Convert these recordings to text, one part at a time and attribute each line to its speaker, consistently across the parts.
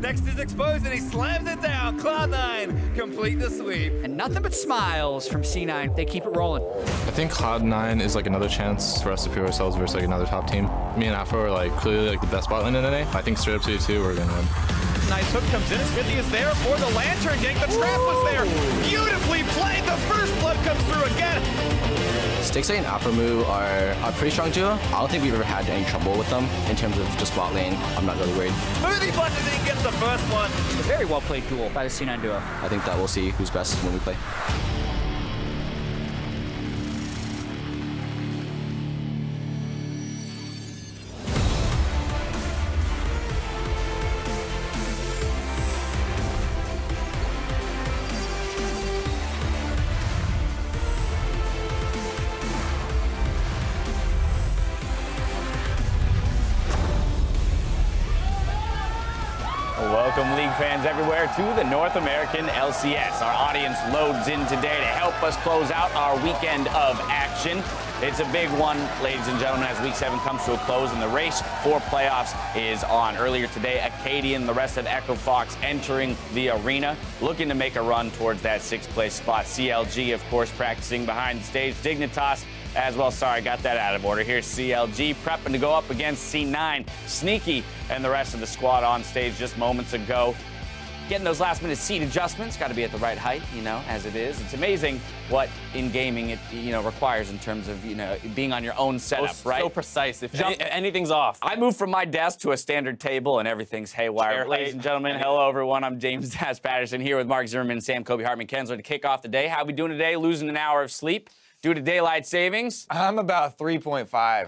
Speaker 1: Next is exposed and he slams it down. Cloud9 complete the sweep.
Speaker 2: And nothing but smiles from C9. They keep it rolling.
Speaker 3: I think Cloud9 is like another chance for us to prove ourselves versus like another top team. Me and Afro are like clearly like the best bot lane in NA. I think straight up to you two, we're gonna win.
Speaker 4: Nice hook comes in. Smithy is there for the lantern gang. The trap was there. Beautifully played. The first blood comes through again.
Speaker 5: Stixxay and Aphromoo are a pretty strong duo. I don't think we've ever had any trouble with them in terms of just bot lane. I'm not really worried.
Speaker 1: Smoothie Button didn't get the first one.
Speaker 2: A very well played duel by the C9 duo.
Speaker 5: I think that we'll see who's best when we play.
Speaker 6: Welcome, League fans everywhere, to the North American LCS. Our audience loads in today to help us close out our weekend of action. It's a big one, ladies and gentlemen, as Week 7 comes to a close and the race for playoffs is on. Earlier today, Acadian, the rest of Echo Fox entering the arena, looking to make a run towards that 6th place spot. CLG, of course, practicing behind the stage. Dignitas as well. Sorry, got that out of order. Here's CLG prepping to go up against C9. Sneaky and the rest of the squad on stage just moments ago. Getting those last-minute seat adjustments, got to be at the right height, you know, as it is. It's amazing what in gaming it, you know, requires in terms of, you know, being on your own setup, right?
Speaker 4: So precise. If anything's off.
Speaker 6: I moved from my desk to a standard table and everything's haywire. Ladies and gentlemen, hello everyone. I'm James Daz Patterson here with Mark Zimmerman, Sam Kobe Hartman Kensler to kick off the day. How we doing today? Losing an hour of sleep due to daylight savings.
Speaker 7: I'm about 3.5 right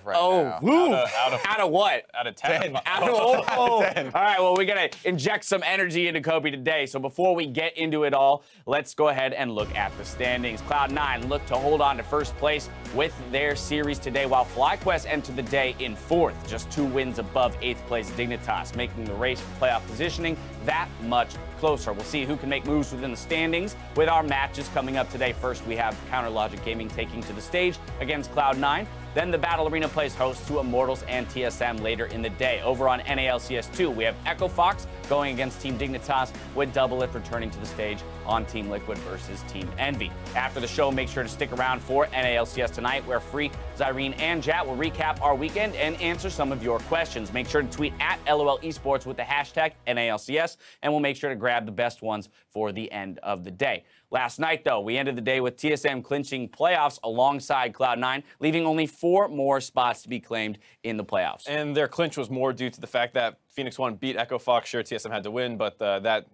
Speaker 7: now.
Speaker 6: Out of what?
Speaker 4: Out of 10.
Speaker 6: Out of 10. All right, well, we're going to inject some energy into Kobe today. So before we get into it all, let's go ahead and look at the standings. Cloud9 look to hold on to first place with their series today, while FlyQuest entered the day in 4th, just 2 wins above 8th place Dignitas, making the race for playoff positioning that much closer. We'll see who can make moves within the standings with our matches coming up today. First, we have Counter Logic Gaming taking to the stage against Cloud9. Then the Battle Arena plays host to Immortals and TSM later in the day. Over on NALCS2, we have Echo Fox going against Team Dignitas, with Doublelift returning to the stage on Team Liquid versus Team Envy. After the show, make sure to stick around for NALCS tonight, where Freak, Zyrene, and Jat will recap our weekend and answer some of your questions. Make sure to tweet at LOL Esports with the hashtag NALCS, and we'll make sure to grab the best ones for the end of the day. Last night, though, we ended the day with TSM clinching playoffs alongside Cloud9, leaving only 4 more spots to be claimed in the playoffs.
Speaker 4: And their clinch was more due to the fact that Phoenix 1 beat Echo Fox. Sure, TSM had to win, but the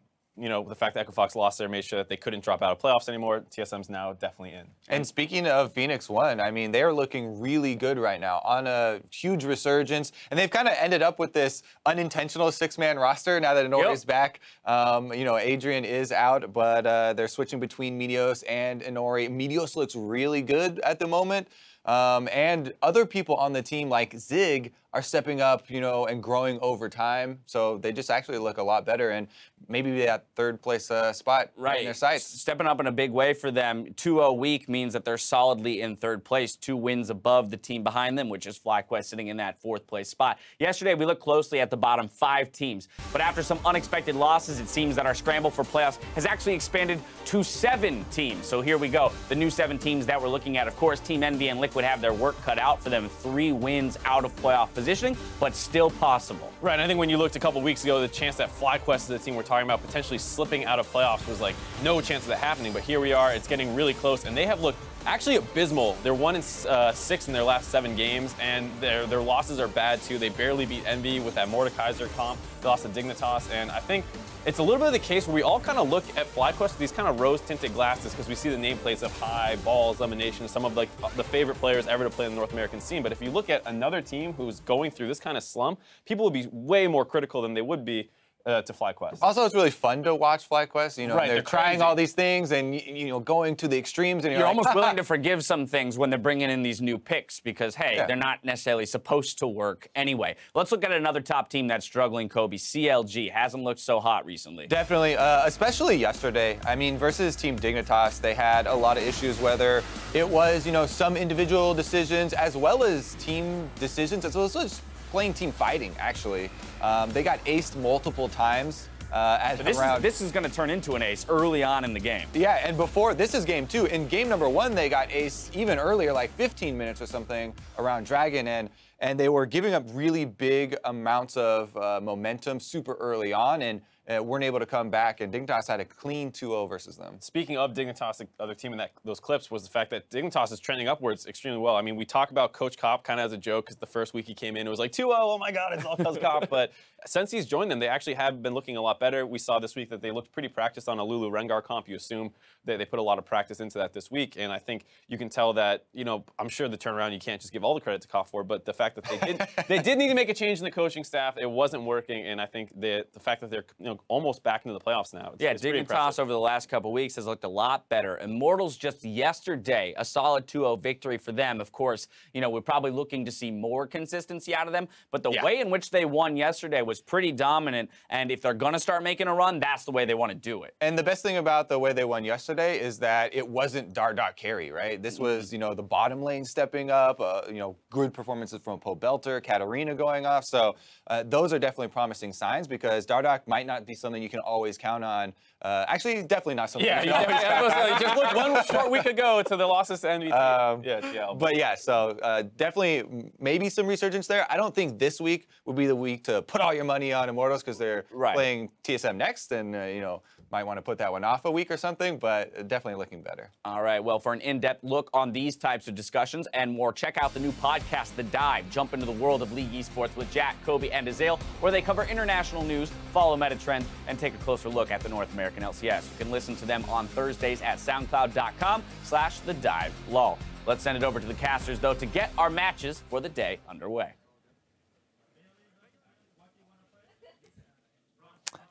Speaker 4: fact that Echo Fox lost there made sure that they couldn't drop out of playoffs anymore. TSM's now definitely in.
Speaker 7: And speaking of Phoenix 1, I mean, they're looking really good right now on a huge resurgence. And they've kind of ended up with this unintentional 6-man roster now that Inori's back. Adrian is out, but they're switching between Meteos and Inori. Meteos looks really good at the moment. And other people on the team like Zig are stepping up, and growing over time. So they just actually look a lot better, and maybe that 3rd place spot right in their sights.
Speaker 6: Stepping up in a big way for them. 2-0 week means that they're solidly in 3rd place, 2 wins above the team behind them, which is FlyQuest sitting in that 4th place spot. Yesterday, we looked closely at the bottom 5 teams, but after some unexpected losses, it seems that our scramble for playoffs has actually expanded to 7 teams. So here we go. The new 7 teams that we're looking at, of course, Team Envy and Liquid have their work cut out for them. 3 wins out of playoff positioning, but still possible.
Speaker 4: Right, and I think when you looked a couple weeks ago, the chance that FlyQuest is the team we're talking about potentially slipping out of playoffs was like no chance of that happening, but here we are. It's getting really close, and they have looked actually abysmal. They're 1-6 in their last 7 games, and their losses are bad too. They barely beat Envy with that Mordekaiser comp. They lost to Dignitas, and I think it's a little bit of the case where we all kind of look at FlyQuest with these kind of rose-tinted glasses because we see the nameplates of High, Balls, Elimination, some of like the favorite players ever to play in the North American scene. But if you look at another team who's going through this kind of slump, people would be way more critical than they would be to FlyQuest.
Speaker 7: Also, it's really fun to watch FlyQuest.
Speaker 4: Right,
Speaker 7: they're trying all these things and going to the extremes, and
Speaker 6: you're almost willing to forgive some things when they're bringing in these new picks because hey, they're not necessarily supposed to work anyway. Let's look at another top team that's struggling. Kobe, CLG hasn't looked so hot recently.
Speaker 7: Definitely, especially yesterday. I mean, versus Team Dignitas, they had a lot of issues. Whether it was some individual decisions as well as team decisions, as well as just plain team fighting. Actually, they got aced multiple times at around.
Speaker 6: This is going to turn into an ace early on in the game.
Speaker 7: Yeah, and before, this is game 2. In game number 1, they got ace even earlier, like 15 minutes or something around Dragon, and they were giving up really big amounts of momentum super early on, and weren't able to come back, and Dignitas had a clean 2-0 versus them.
Speaker 4: Speaking of Dignitas, the other team in those clips was the fact that Dignitas is trending upwards extremely well. I mean, we talk about Coach Kopp kind of as a joke because the first week he came in, it was like 2-0, oh my God, it's all because Kopp. But since he's joined them, they actually have been looking a lot better. We saw this week that they looked pretty practiced on a Lulu Rengar comp. You assume that they put a lot of practice into that this week, and I think you can tell that, you know, I'm sure the turnaround you can't just give all the credit to Kopp for, but the fact that they did need to make a change in the coaching staff, it wasn't working, and I think the fact that they're, you know, almost back into the playoffs now. It's
Speaker 6: Dignitas over the last couple weeks has looked a lot better. Immortals just yesterday, a solid 2-0 victory for them. Of course, you know, we're probably looking to see more consistency out of them, but the way in which they won yesterday was pretty dominant, and if they're going to start making a run, that's the way they want to do it.
Speaker 7: And the best thing about the way they won yesterday is that it wasn't Dardoch carry, right? This was, you know, the bottom lane stepping up, you know, good performances from Poe Belter, Katarina going off, so those are definitely promising signs because Dardoch might not be something you can always count on. Actually, definitely not something.
Speaker 4: Yeah, just look one short week ago to the losses to NVT.
Speaker 7: But yeah, so definitely maybe some resurgence there. I don't think this week would be the week to put all your money on Immortals because they're playing TSM next, and you know, might want to put that one off a week or something, but definitely looking better.
Speaker 6: All right, well, for an in-depth look on these types of discussions and more, check out the new podcast, The Dive. Jump into the world of League Esports with Jack, Kobe, and Azale, where they cover international news, follow meta trends, and take a closer look at the North American LCS. You can listen to them on Thursdays at soundcloud.com/thedivelol. Let's send it over to the casters, though, to get our matches for the day underway.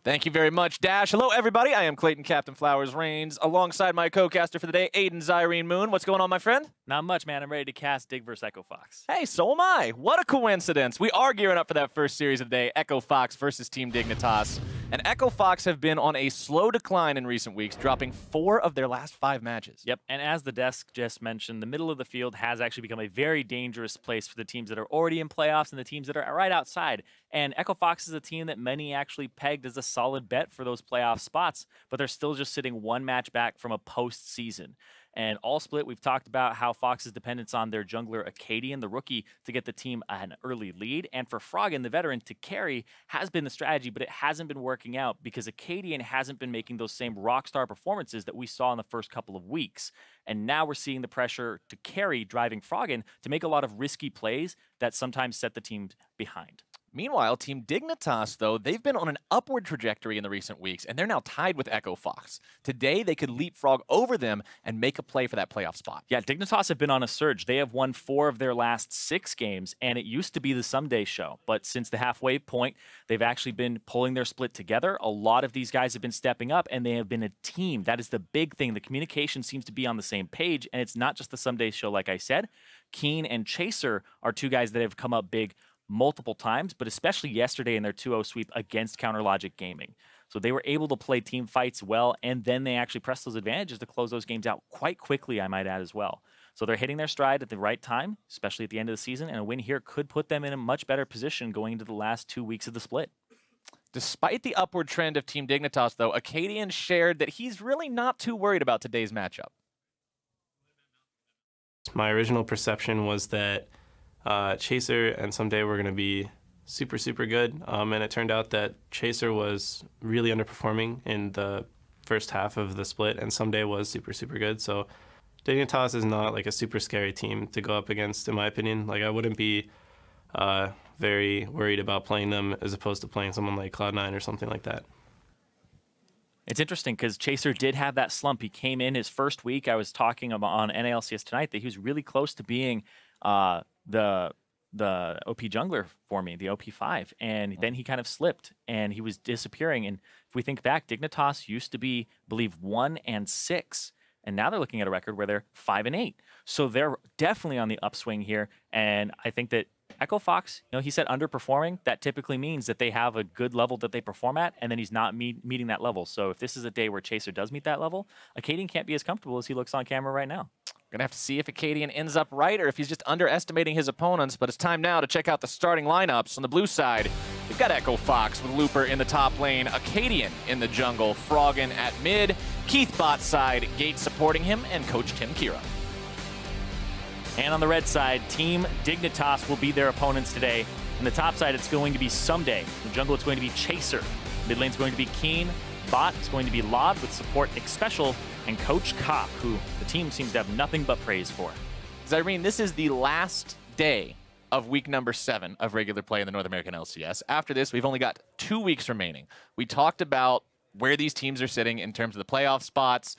Speaker 8: Thank you very much, Dash. Hello, everybody. I am Clayton Captain Flowers Reigns, alongside my co-caster for the day, Aiden Zyrene Moon. What's going on, my friend?
Speaker 9: Not much, man. I'm ready to cast Dig vs. Echo Fox.
Speaker 8: Hey, so am I. What a coincidence. We are gearing up for that first series of the day, Echo Fox versus Team Dignitas. And Echo Fox have been on a slow decline in recent weeks, dropping 4 of their last 5 matches.
Speaker 9: Yep, and as the desk just mentioned, the middle of the field has actually become a very dangerous place for the teams that are already in playoffs and the teams that are right outside. And Echo Fox is a team that many actually pegged as a solid bet for those playoff spots, but they're still just sitting 1 match back from a postseason. And all split, we've talked about how Fox's dependence on their jungler Acadian, the rookie, to get the team an early lead. And for Froggen, the veteran, to carry has been the strategy, but it hasn't been working out because Acadian hasn't been making those same rockstar performances that we saw in the first couple of weeks. And now we're seeing the pressure to carry driving Froggen to make a lot of risky plays that sometimes set the team behind.
Speaker 8: Meanwhile, Team Dignitas, though, they've been on an upward trajectory in the recent weeks, and they're now tied with Echo Fox. Today, they could leapfrog over them and make a play for that playoff spot.
Speaker 9: Yeah, Dignitas have been on a surge. They have won 4 of their last 6 games, and it used to be the someday show. But since the halfway point, they've actually been pulling their split together. A lot of these guys have been stepping up, and they have been a team. That is the big thing. The communication seems to be on the same page, and it's not just the someday show, like I said. Keen and Chaser are 2 guys that have come up big multiple times, but especially yesterday in their 2-0 sweep against CounterLogic Gaming. So they were able to play team fights well, and then they actually pressed those advantages to close those games out quite quickly, I might add as well. So they're hitting their stride at the right time, especially at the end of the season, and a win here could put them in a much better position going into the last 2 weeks of the split.
Speaker 8: Despite the upward trend of Team Dignitas, though, Acadian shared that he's really not too worried about today's matchup.
Speaker 10: My original perception was that Chaser and Someday were going to be super, super good. And it turned out that Chaser was really underperforming in the first half of the split, and Someday was super, super good. So Dignitas is not like a super scary team to go up against, in my opinion. Like, I wouldn't be very worried about playing them as opposed to playing someone like Cloud9 or something like that.
Speaker 9: It's interesting because Chaser did have that slump. He came in his first week. I was talking about on NALCS tonight that he was really close to being the OP jungler for me, the OP5, and then he kind of slipped and he was disappearing. And if we think back, Dignitas used to be, I believe, 1-6, and now they're looking at a record where they're 5-8. So they're definitely on the upswing here, and I think that Echo Fox, you know, he said underperforming. That typically means that they have a good level that they perform at, and then he's not meeting that level. So if this is a day where Chaser does meet that level, Acadian can't be as comfortable as he looks on camera right now.
Speaker 8: We're going to have to see if Acadian ends up right or if he's just underestimating his opponents, but it's time now to check out the starting lineups. On the blue side, We've got Echo Fox with Looper in the top lane, Acadian in the jungle, Froggen at mid, Keith bot side, Gate supporting him, and Coach Tim Kira.
Speaker 9: And on the red side, Team Dignitas will be their opponents today. On the top side, it's going to be Someday. In the jungle, it's going to be Chaser. Mid lane's going to be Keen. Bot is going to be Lob with support Xpecial, and Coach Kopp, who the team seems to have nothing but praise for.
Speaker 8: Zyrene, this is the last day of week number 7 of regular play in the North American LCS. After this, we've only got 2 weeks remaining. We talked about where these teams are sitting in terms of the playoff spots.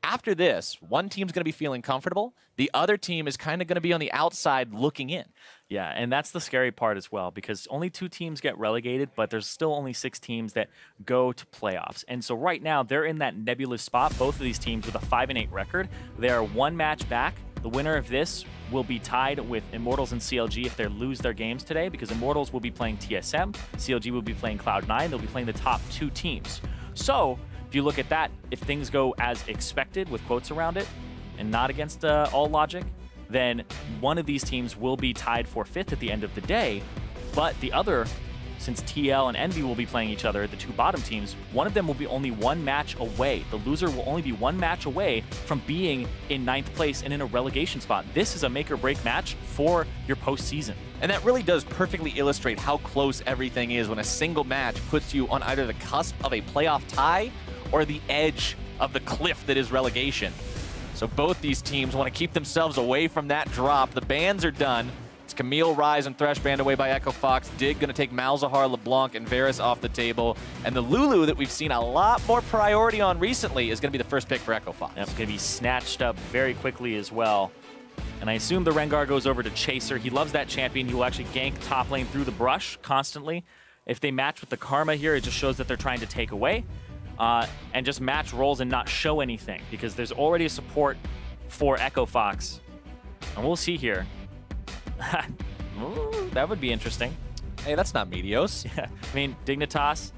Speaker 8: After this, one team's going to be feeling comfortable. The other team is kind of going to be on the outside looking in.
Speaker 9: Yeah, and that's the scary part as well, because only 2 teams get relegated, but there's still only 6 teams that go to playoffs. And so right now, they're in that nebulous spot, both of these teams with a 5-8 record. They are 1 match back. The winner of this will be tied with Immortals and CLG if they lose their games today, because Immortals will be playing TSM, CLG will be playing Cloud9, they'll be playing the top 2 teams. So, if you look at that, if things go as expected with quotes around it, and not against all logic, then one of these teams will be tied for 5th at the end of the day, but the other, since TL and Envy will be playing each other, the 2 bottom teams, one of them will be only 1 match away. The loser will only be 1 match away from being in 9th place and in a relegation spot. This is a make-or-break match for your postseason.
Speaker 8: And that really does perfectly illustrate how close everything is when a single match puts you on either the cusp of a playoff tie or the edge of the cliff that is relegation. So both these teams want to keep themselves away from that drop. The bans are done. It's Camille, Rise, and Thresh banned away by Echo Fox. Dig going to take Malzahar, LeBlanc, and Varus off the table. And the Lulu that we've seen a lot more priority on recently is going to be the first pick for Echo Fox.
Speaker 9: That's going to be snatched up very quickly as well. And I assume the Rengar goes over to Chaser. He loves that champion. He will actually gank top lane through the brush constantly. If they match with the Karma here, it just shows that they're trying to take away. And just match roles and not show anything, because there's already a support for Echo Fox. And we'll see here. Ooh, that would be interesting.
Speaker 8: Hey, that's not Meteos.
Speaker 9: Yeah, I mean, Dignitas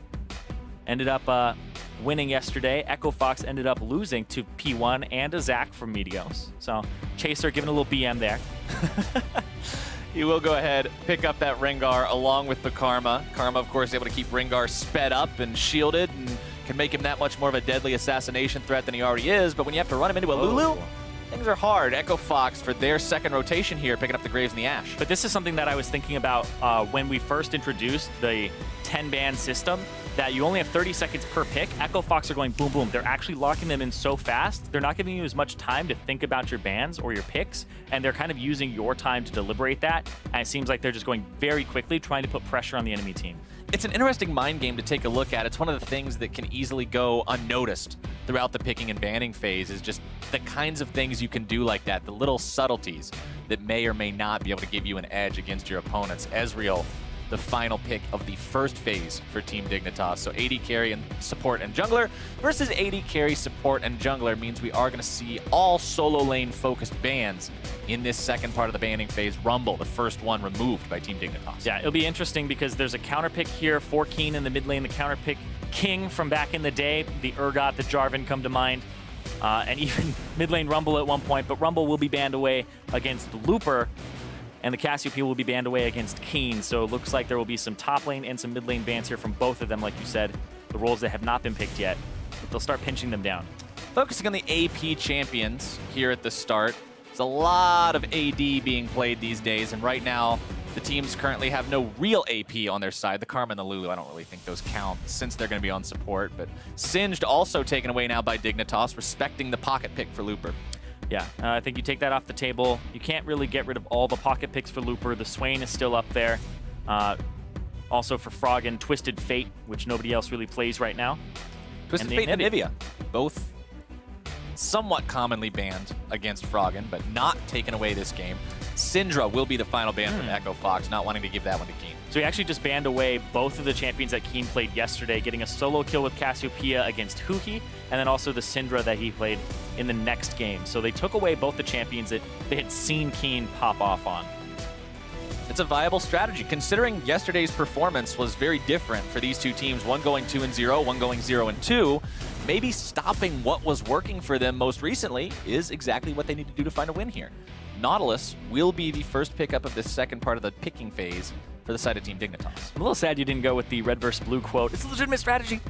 Speaker 9: ended up winning yesterday. Echo Fox ended up losing to P1 and a Zac from Meteos. So Chaser giving a little BM there.
Speaker 8: He will go ahead, pick up that Rengar along with the Karma. Karma, of course, able to keep Rengar sped up and shielded and can make him that much more of a deadly assassination threat than he already is. But when you have to run him into a Lulu, things are hard. Echo Fox for their second rotation here, picking up the Graves and the Ash.
Speaker 9: But this is something that I was thinking about when we first introduced the 10-ban system, that you only have 30 seconds per pick. Echo Fox are going boom, boom. They're actually locking them in so fast. They're not giving you as much time to think about your bans or your picks, and they're kind of using your time to deliberate that. And it seems like they're just going very quickly, trying to put pressure on the enemy team.
Speaker 8: It's an interesting mind game to take a look at. It's one of the things that can easily go unnoticed throughout the picking and banning phase, is just the kinds of things you can do like that, the little subtleties that may or may not be able to give you an edge against your opponents. Ezreal, the final pick of the first phase for Team Dignitas. So AD carry and support and jungler versus AD carry, support, and jungler means we are going to see all solo lane focused bans in this second part of the banning phase. Rumble, the first one removed by Team Dignitas.
Speaker 9: Yeah, it'll be interesting because there's a counter pick here for Keen in the mid lane, the counter pick King from back in the day, the Urgot, the Jarvan come to mind, and even mid lane Rumble at one point, but Rumble will be banned away against Looper, and the Cassiopeia will be banned away against Keen. So it looks like there will be some top lane and some mid lane bans here from both of them, like you said, the roles that have not been picked yet. But they'll start pinching them down.
Speaker 8: Focusing on the AP champions here at the start. There's a lot of AD being played these days, and right now the teams currently have no real AP on their side. The Karma and the Lulu, I don't really think those count since they're going to be on support. But Singed also taken away now by Dignitas, respecting the pocket pick for Looper.
Speaker 9: Yeah, I think you take that off the table. You can't really get rid of all the pocket picks for Looper. The Swain is still up there. Also for Froggen, Twisted Fate, which nobody else really plays right now.
Speaker 8: Twisted Fate and Anivia, both somewhat commonly banned against Froggen, but not taken away this game. Syndra will be the final ban from Echo Fox, not wanting to give that one to Keen.
Speaker 9: So he actually just banned away both of the champions that Keen played yesterday, getting a solo kill with Cassiopeia against Huhi, and then also the Syndra that he played in the next game. So they took away both the champions that they had seen Keen pop off on.
Speaker 8: It's a viable strategy, considering yesterday's performance was very different for these two teams, one going 2-0, one going 0-2. Maybe stopping what was working for them most recently is exactly what they need to do to find a win here. Nautilus will be the first pickup of this second part of the picking phase for the side of Team Dignitas.
Speaker 9: I'm a little sad you didn't go with the red versus blue quote. It's a legitimate strategy.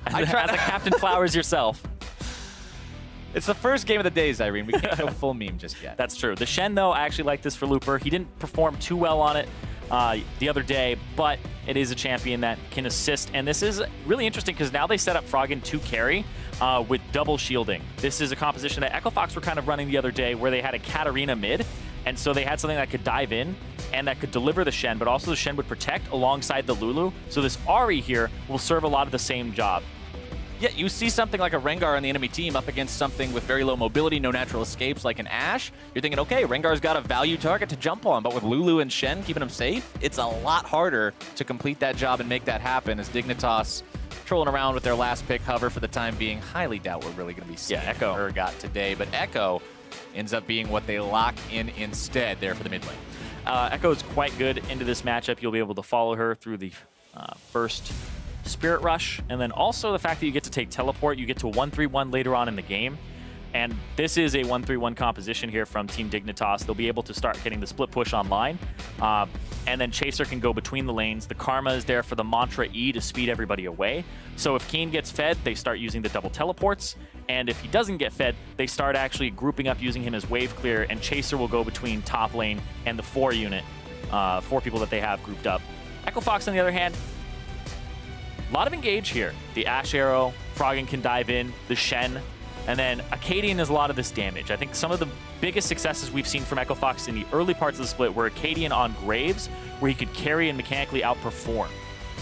Speaker 8: I tried
Speaker 9: as a Captain Flowers yourself.
Speaker 8: It's the first game of the day, Irene. We can't go full meme just yet.
Speaker 9: That's true. The Shen, though, I actually like this for Looper. He didn't perform too well on it the other day, but it is a champion that can assist. And this is really interesting because now they set up Froggen to carry with double shielding. This is a composition that Echo Fox were kind of running the other day where they had a Katarina mid, and so they had something that could dive in and that could deliver the Shen, but also the Shen would protect alongside the Lulu. So this Ahri here will serve a lot of the same job.
Speaker 8: Yeah, you see something like a Rengar on the enemy team up against something with very low mobility, no natural escapes like an Ashe. You're thinking, okay, Rengar's got a value target to jump on, but with Lulu and Shen keeping him safe, it's a lot harder to complete that job and make that happen as Dignitas trolling around with their last pick hover for the time being. Highly doubt we're really going to be seeing
Speaker 9: Echo
Speaker 8: Urgot today, but Echo ends up being what they lock in instead there for the mid lane.
Speaker 9: Echo is quite good into this matchup. You'll be able to follow her through the first Spirit Rush, and then also the fact that you get to take Teleport. You get to a 1-3-1 later on in the game, and this is a 1-3-1 composition here from Team Dignitas. They'll be able to start getting the split push online, and then Chaser can go between the lanes. The Karma is there for the Mantra E to speed everybody away. So if Keen gets fed, they start using the double teleports, and if he doesn't get fed, they start actually grouping up using him as wave clear, and Chaser will go between top lane and the 4 unit, 4 people that they have grouped up. Echo Fox, on the other hand, a lot of engage here. The Ashe Arrow, Froggen can dive in, the Shen, and then Acadian is a lot of this damage. I think some of the biggest successes we've seen from Echo Fox in the early parts of the split were Acadian on Graves, where he could carry and mechanically outperform.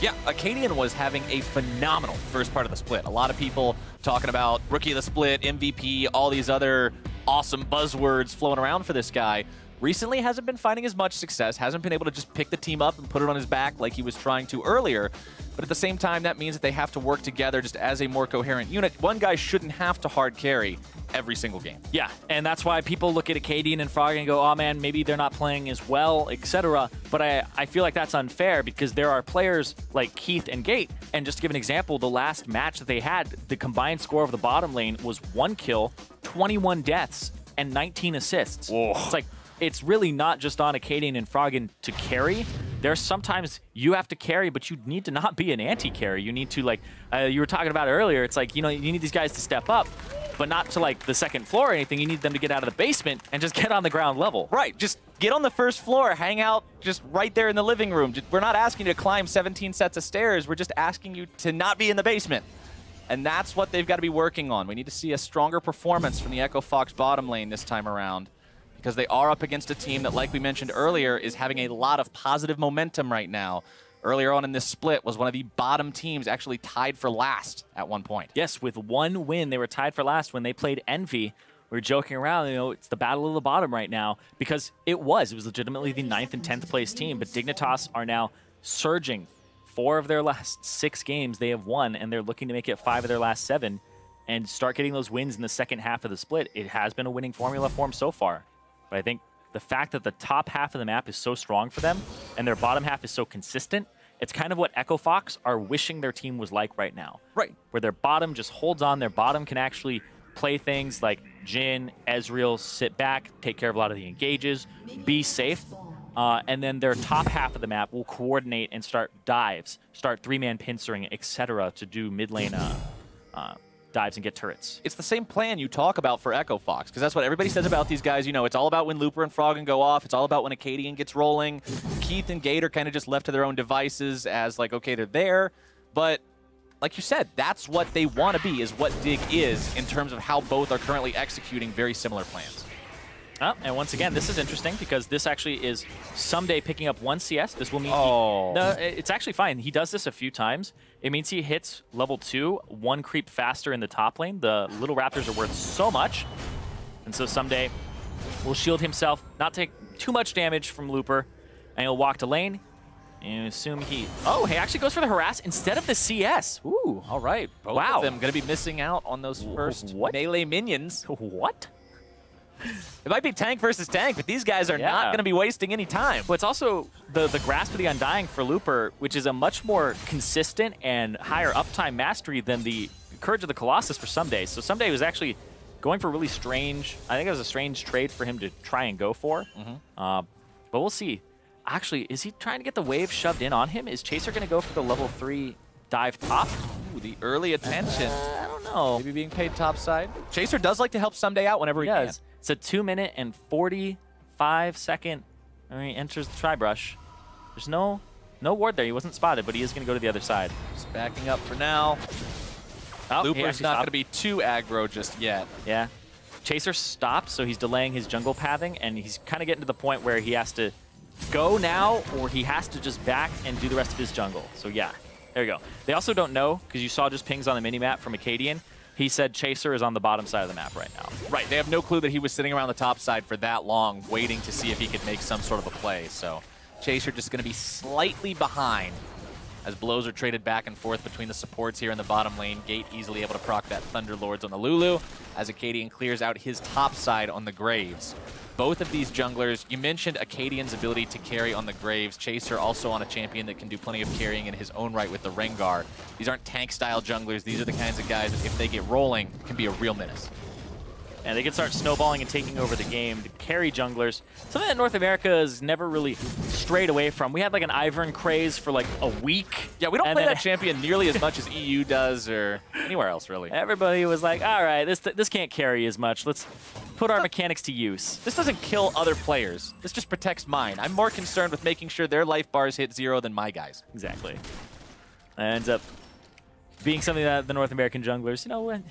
Speaker 8: Yeah, Acadian was having a phenomenal first part of the split. A lot of people talking about Rookie of the Split, MVP, all these other awesome buzzwords flowing around for this guy. Recently hasn't been finding as much success, hasn't been able to just pick the team up and put it on his back like he was trying to earlier. But at the same time, that means that they have to work together just as a more coherent unit. One guy shouldn't have to hard carry every single game.
Speaker 9: Yeah, and that's why people look at Acadian and Froggen and go, oh man, maybe they're not playing as well, etc. But I feel like that's unfair because there are players like Keith and Gate, and just to give an example, the last match that they had, the combined score of the bottom lane was 1 kill, 21 deaths, and 19 assists.
Speaker 8: Whoa.
Speaker 9: It's like, it's really not just on Acadian and Froggen to carry. There's sometimes you have to carry, but you need to not be an anti-carry. You need to, like, you were talking about earlier, it's like, you know, you need these guys to step up, but not to, like, the second floor or anything. You need them to get out of the basement and just get on the ground level.
Speaker 8: Right, just get on the first floor, hang out just right there in the living room. We're not asking you to climb 17 sets of stairs. We're just asking you to not be in the basement. And that's what they've got to be working on. We need to see a stronger performance from the Echo Fox bottom lane this time around, because they are up against a team that, like we mentioned earlier, is having a lot of positive momentum right now. Earlier on in this split was one of the bottom teams actually tied for last at one point.
Speaker 9: Yes, with 1 win, they were tied for last when they played Envy. We were joking around, you know, it's the battle of the bottom right now, because it was legitimately the 9th and 10th place team, but Dignitas are now surging. 4 of their last 6 games they have won, and they're looking to make it 5 of their last 7 and start getting those wins in the second half of the split. It has been a winning formula for them so far. But I think the fact that the top half of the map is so strong for them and their bottom half is so consistent, it's kind of what Echo Fox are wishing their team was like right now.
Speaker 8: Right.
Speaker 9: Where their bottom just holds on. Their bottom can actually play things like Jhin, Ezreal, sit back, take care of a lot of the engages, be safe. And then their top half of the map will coordinate and start dives, start 3-man pincering, etc. to do mid lane dives and get turrets.
Speaker 8: It's the same plan you talk about for Echo Fox, because that's what everybody says about these guys. You know, it's all about when Looper and Froggen go off. It's all about when Acadian gets rolling. Keith and Gate are kind of just left to their own devices as, like, okay, they're there. But like you said, that's what they want to be, is what Dig is in terms of how both are currently executing very similar plans.
Speaker 9: And once again, this is interesting because this actually is Someday picking up 1 CS. This will mean it's actually fine. He does this a few times. It means he hits level 2, 1 creep faster in the top lane. The little raptors are worth so much. And so Someday will shield himself, not take too much damage from Looper, and he'll walk to lane. And assume he... Oh, he actually goes for the harass instead of the CS. Ooh, all right.
Speaker 8: Both of them going to be missing out on those first melee minions.
Speaker 9: What?
Speaker 8: It might be tank versus tank, but these guys are not going to be wasting any time.
Speaker 9: But it's also the Grasp of the Undying for Looper, which is a much more consistent and higher uptime mastery than the Courage of the Colossus for Someday. So Someday was actually going for a really strange... I think it was a strange trade for him to try and go for. But we'll see. Actually, is he trying to get the wave shoved in on him? Is Chaser going to go for the level 3 dive top?
Speaker 8: Ooh, the early attention.
Speaker 9: I don't know.
Speaker 8: Maybe being paid top side. Chaser does like to help Someday out whenever he can.
Speaker 9: It's a 2-minute and 45-second. He enters the tri-brush. There's no ward there. He wasn't spotted, but he is going to go to the other side.
Speaker 8: Just backing up for now.
Speaker 9: Oh,
Speaker 8: Looper's not going to be too aggro just yet.
Speaker 9: Yeah. Chaser stopped, so he's delaying his jungle pathing, and he's kind of getting to the point where he has to go now, or he has to just back and do the rest of his jungle. So yeah, there you go. They also don't know, because you saw just pings on the minimap from Acadian. He said Chaser is on the bottom side of the map right now.
Speaker 8: Right, they have no clue that he was sitting around the top side for that long, waiting to see if he could make some sort of a play. So Chaser just going to be slightly behind as blows are traded back and forth between the supports here in the bottom lane. Gate easily able to proc that Thunderlords on the Lulu as Acadian clears out his top side on the Graves. Both of these junglers, you mentioned Acadian's ability to carry on the Graves. Chaser also on a champion that can do plenty of carrying in his own right with the Rengar. These aren't tank-style junglers. These are the kinds of guys that, if they get rolling, can be a real menace.
Speaker 9: And they can start snowballing and taking over the game to carry junglers. Something that North America has never really strayed away from. We had like an Ivern craze for like a week.
Speaker 8: Yeah, we don't play that champion nearly as much as EU does or anywhere else, really.
Speaker 9: Everybody was like, all right, this can't carry as much. Let's put our mechanics to use.
Speaker 8: This doesn't kill other players. This just protects mine. I'm more concerned with making sure their life bars hit 0 than my guys.
Speaker 9: Exactly. It ends up being something that the North American junglers, you know,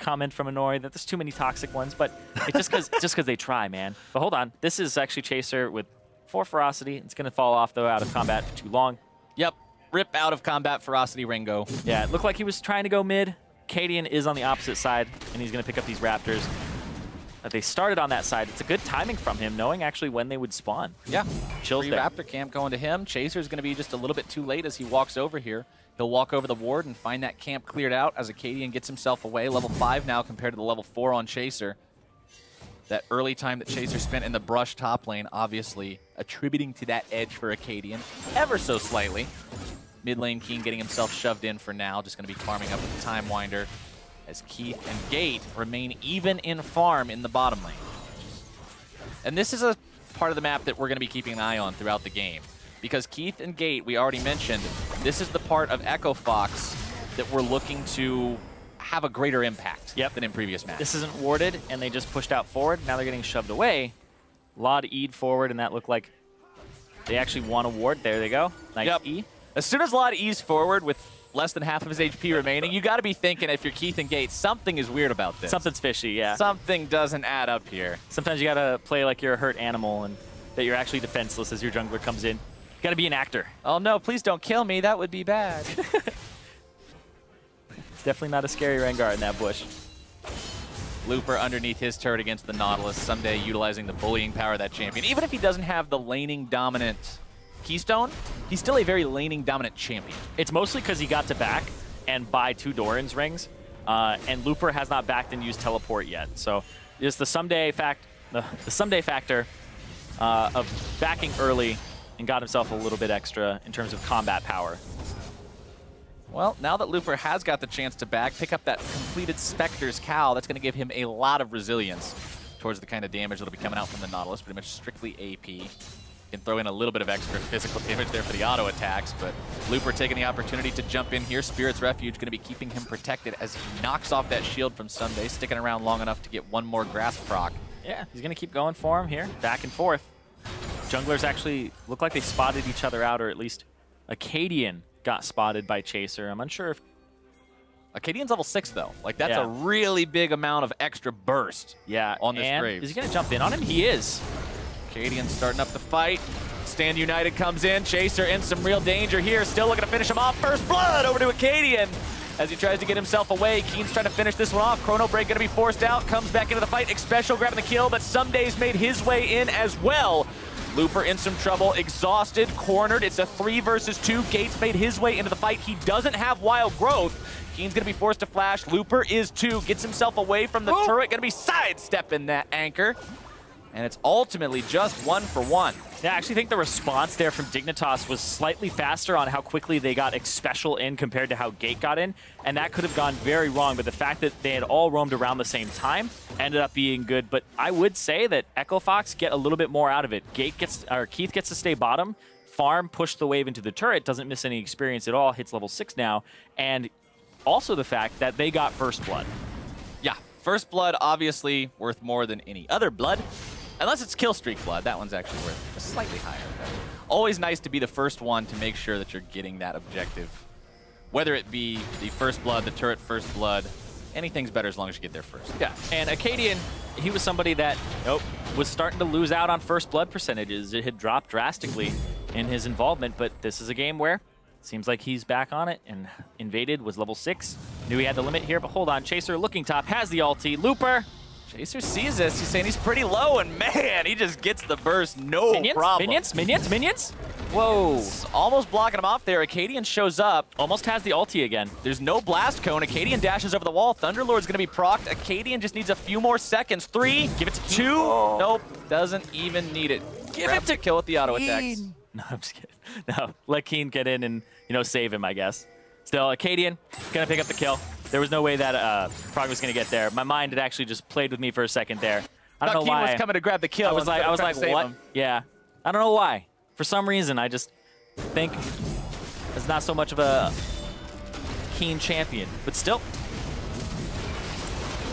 Speaker 9: comment from Anori that there's too many toxic ones, but it's just because they try, man. But hold on, this is actually Chaser with 4 ferocity. It's gonna fall off though out of combat for too long.
Speaker 8: Yep, rip out of combat ferocity Ringo.
Speaker 9: Yeah, it looked like he was trying to go mid. Cadian is on the opposite side, and he's gonna pick up these Raptors. They started on that side. It's a good timing from him, knowing actually when they would spawn.
Speaker 8: Yeah,
Speaker 9: Chills
Speaker 8: free
Speaker 9: there.
Speaker 8: Raptor camp going to him. Chaser's gonna be just a little bit too late as he walks over here. He'll walk over the ward and find that camp cleared out as Acadian gets himself away. Level 5 now compared to the level 4 on Chaser. That early time that Chaser spent in the brush top lane, obviously attributing to that edge for Acadian ever so slightly. Mid lane Keen getting himself shoved in for now, just going to be farming up with the Time Winder as Keith and Gate remain even in farm in the bottom lane. And this is a part of the map that we're going to be keeping an eye on throughout the game. Because Keith and Gate, we already mentioned, this is the part of Echo Fox that we're looking to have a greater impact than in previous matches.
Speaker 9: This isn't warded, and they just pushed out forward. Now they're getting shoved away. Laud E'd forward, and that looked like they actually won a ward. There they go. Nice E.
Speaker 8: As soon as Laud E's forward with less than half of his HP remaining, you got to be thinking, if you're Keith and Gate, something is weird about this.
Speaker 9: Something's fishy, yeah.
Speaker 8: Something doesn't add up here.
Speaker 9: Sometimes you got to play like you're a hurt animal and that you're actually defenseless as your jungler comes in. You got to be an actor.
Speaker 8: Oh no, please don't kill me. That would be bad.
Speaker 9: Definitely not a scary Rengar in that bush.
Speaker 8: Looper underneath his turret against the Nautilus, Someday utilizing the bullying power of that champion. Even if he doesn't have the laning dominant Keystone, he's still a very laning dominant champion.
Speaker 9: It's mostly because he got to back and buy 2 Doran's rings, and Looper has not backed and used teleport yet. So just the Someday factor of backing early and got himself a little bit extra in terms of combat power.
Speaker 8: Well, now that Looper has got the chance to back, pick up that completed Spectre's Cowl, that's going to give him a lot of resilience towards the kind of damage that'll be coming out from the Nautilus, pretty much strictly AP. Can throw in a little bit of extra physical damage there for the auto attacks, but Looper taking the opportunity to jump in here. Spirit's Refuge going to be keeping him protected as he knocks off that shield from Someday, sticking around long enough to get one more grasp proc.
Speaker 9: Yeah, he's going to keep going for him here, back and forth. Junglers actually look like they spotted each other out, or at least Acadian got spotted by Chaser. I'm unsure if...
Speaker 8: Acadian's level 6, though. Like, that's a really big amount of extra burst on this Graves.
Speaker 9: Is he going to jump in on him? He is.
Speaker 8: Acadian starting up the fight. Stand United comes in. Chaser in some real danger here. Still looking to finish him off. First blood over to Acadian as he tries to get himself away. Keen's trying to finish this one off. Chrono Break going to be forced out. Comes back into the fight. Xpecial grabbing the kill, but Someday's made his way in as well. Looper in some trouble, exhausted, cornered. It's a 3 versus 2. Gates made his way into the fight. He doesn't have Wild Growth. Keen's going to be forced to flash. Looper is too. Gets himself away from the turret. Going to be sidestepping that anchor. and it's ultimately just 1 for 1.
Speaker 9: Yeah, I actually think the response there from Dignitas was slightly faster on how quickly they got Special in compared to how Gate got in, and that could have gone very wrong, but the fact that they had all roamed around the same time ended up being good. But I would say that Echo Fox get a little bit more out of it. Keith gets to stay bottom, farm, push the wave into the turret, doesn't miss any experience at all, hits level 6 now, and also the fact that they got First Blood.
Speaker 8: Yeah, First Blood obviously worth more than any other blood. Unless it's kill streak blood, that one's actually worth a slightly higher. Always nice to be the first one to make sure that you're getting that objective. Whether it be the first blood, the turret first blood, anything's better as long as you get there first.
Speaker 9: Yeah, and Acadian, he was somebody that was starting to lose out on first blood percentages. It had dropped drastically in his involvement, but this is a game where it seems like he's back on it, and Invaded was level 6. Knew he had the limit here, but hold on. Chaser looking top, has the ulti. Looper.
Speaker 8: Chaser sees this. He's saying he's pretty low, and man, he just gets the burst. No problem.
Speaker 9: Minions.
Speaker 8: Whoa. It's almost blocking him off there. Acadian shows up.
Speaker 9: Almost has the ulti again.
Speaker 8: There's no blast cone. Acadian dashes over the wall. Thunderlord's going to be procced. Acadian just needs a few more seconds. 3, give it to 2. Oh. Nope, doesn't even need it. Give it to kill with the auto attacks.
Speaker 9: No, I'm just kidding. No, let Keen get in and, save him, I guess. Still, Acadian going to pick up the kill. There was no way that Frog was going to get there. My mind had actually just played with me for a second there. I don't know why.
Speaker 8: Keen was coming to grab the kill.
Speaker 9: I was like, what? Yeah. I don't know why. For some reason, I just think it's not so much of a Keen champion. But still,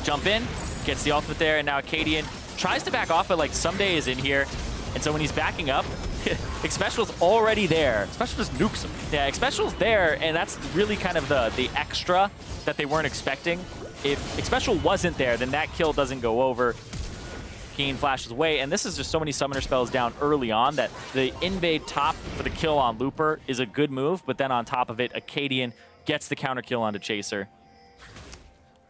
Speaker 9: jump in, gets the ultimate there, and now Acadian tries to back off, but like Someday is in here. And so when he's backing up, Xpecial's already there.
Speaker 8: Xpecial just nukes him.
Speaker 9: Yeah, Xpecial's there, and that's really kind of the extra that they weren't expecting. If Xpecial wasn't there, then that kill doesn't go over. Keen flashes away, and this is just so many summoner spells down early on that the invade top for the kill on Looper is a good move, but then on top of it, Acadian gets the counter kill onto Chaser.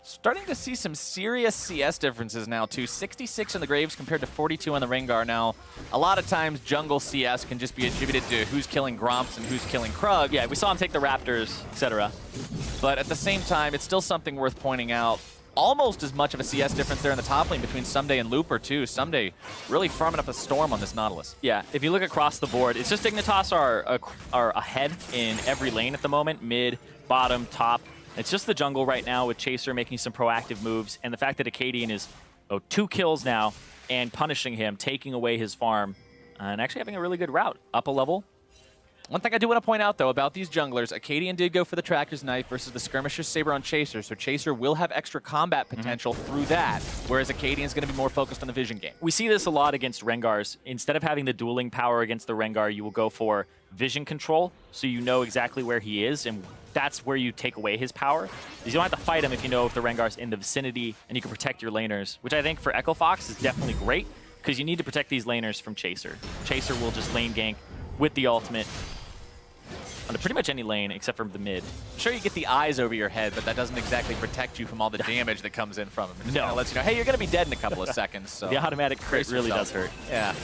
Speaker 8: Starting to see some serious CS differences now, too. 66 in the Graves compared to 42 on the Rengar. Now, a lot of times jungle CS can just be attributed to who's killing Gromps and who's killing Krug.
Speaker 9: Yeah, we saw him take the Raptors, etc.
Speaker 8: But at the same time, it's still something worth pointing out. Almost as much of a CS difference there in the top lane between Someday and Looper, too. Someday really farming up a storm on this Nautilus.
Speaker 9: Yeah, if you look across the board, it's just Dignitas are ahead in every lane at the moment. Mid, bottom, top. It's just the jungle right now with Chaser making some proactive moves, and the fact that Acadian is 2 kills now and punishing him, taking away his farm, and actually having a really good route up a level.
Speaker 8: One thing I do want to point out, though, about these junglers, Acadian did go for the Tracker's Knife versus the Skirmisher's Saber on Chaser, so Chaser will have extra combat potential through that, whereas Acadian's going to be more focused on the vision game.
Speaker 9: We see this a lot against Rengars. Instead of having the dueling power against the Rengar, you will go for vision control, so you know exactly where he is, and that's where you take away his power. You don't have to fight him if you know if the Rengar's in the vicinity, and you can protect your laners, which I think for Echo Fox is definitely great, because you need to protect these laners from Chaser. Chaser will just lane gank with the ultimate on pretty much any lane except for the mid.
Speaker 8: I'm sure you get the eyes over your head, but that doesn't exactly protect you from all the damage that comes in from him. It just kind of lets you know, hey, you're going to be dead in a couple of seconds. So
Speaker 9: the automatic crit really does hurt.
Speaker 8: Yeah.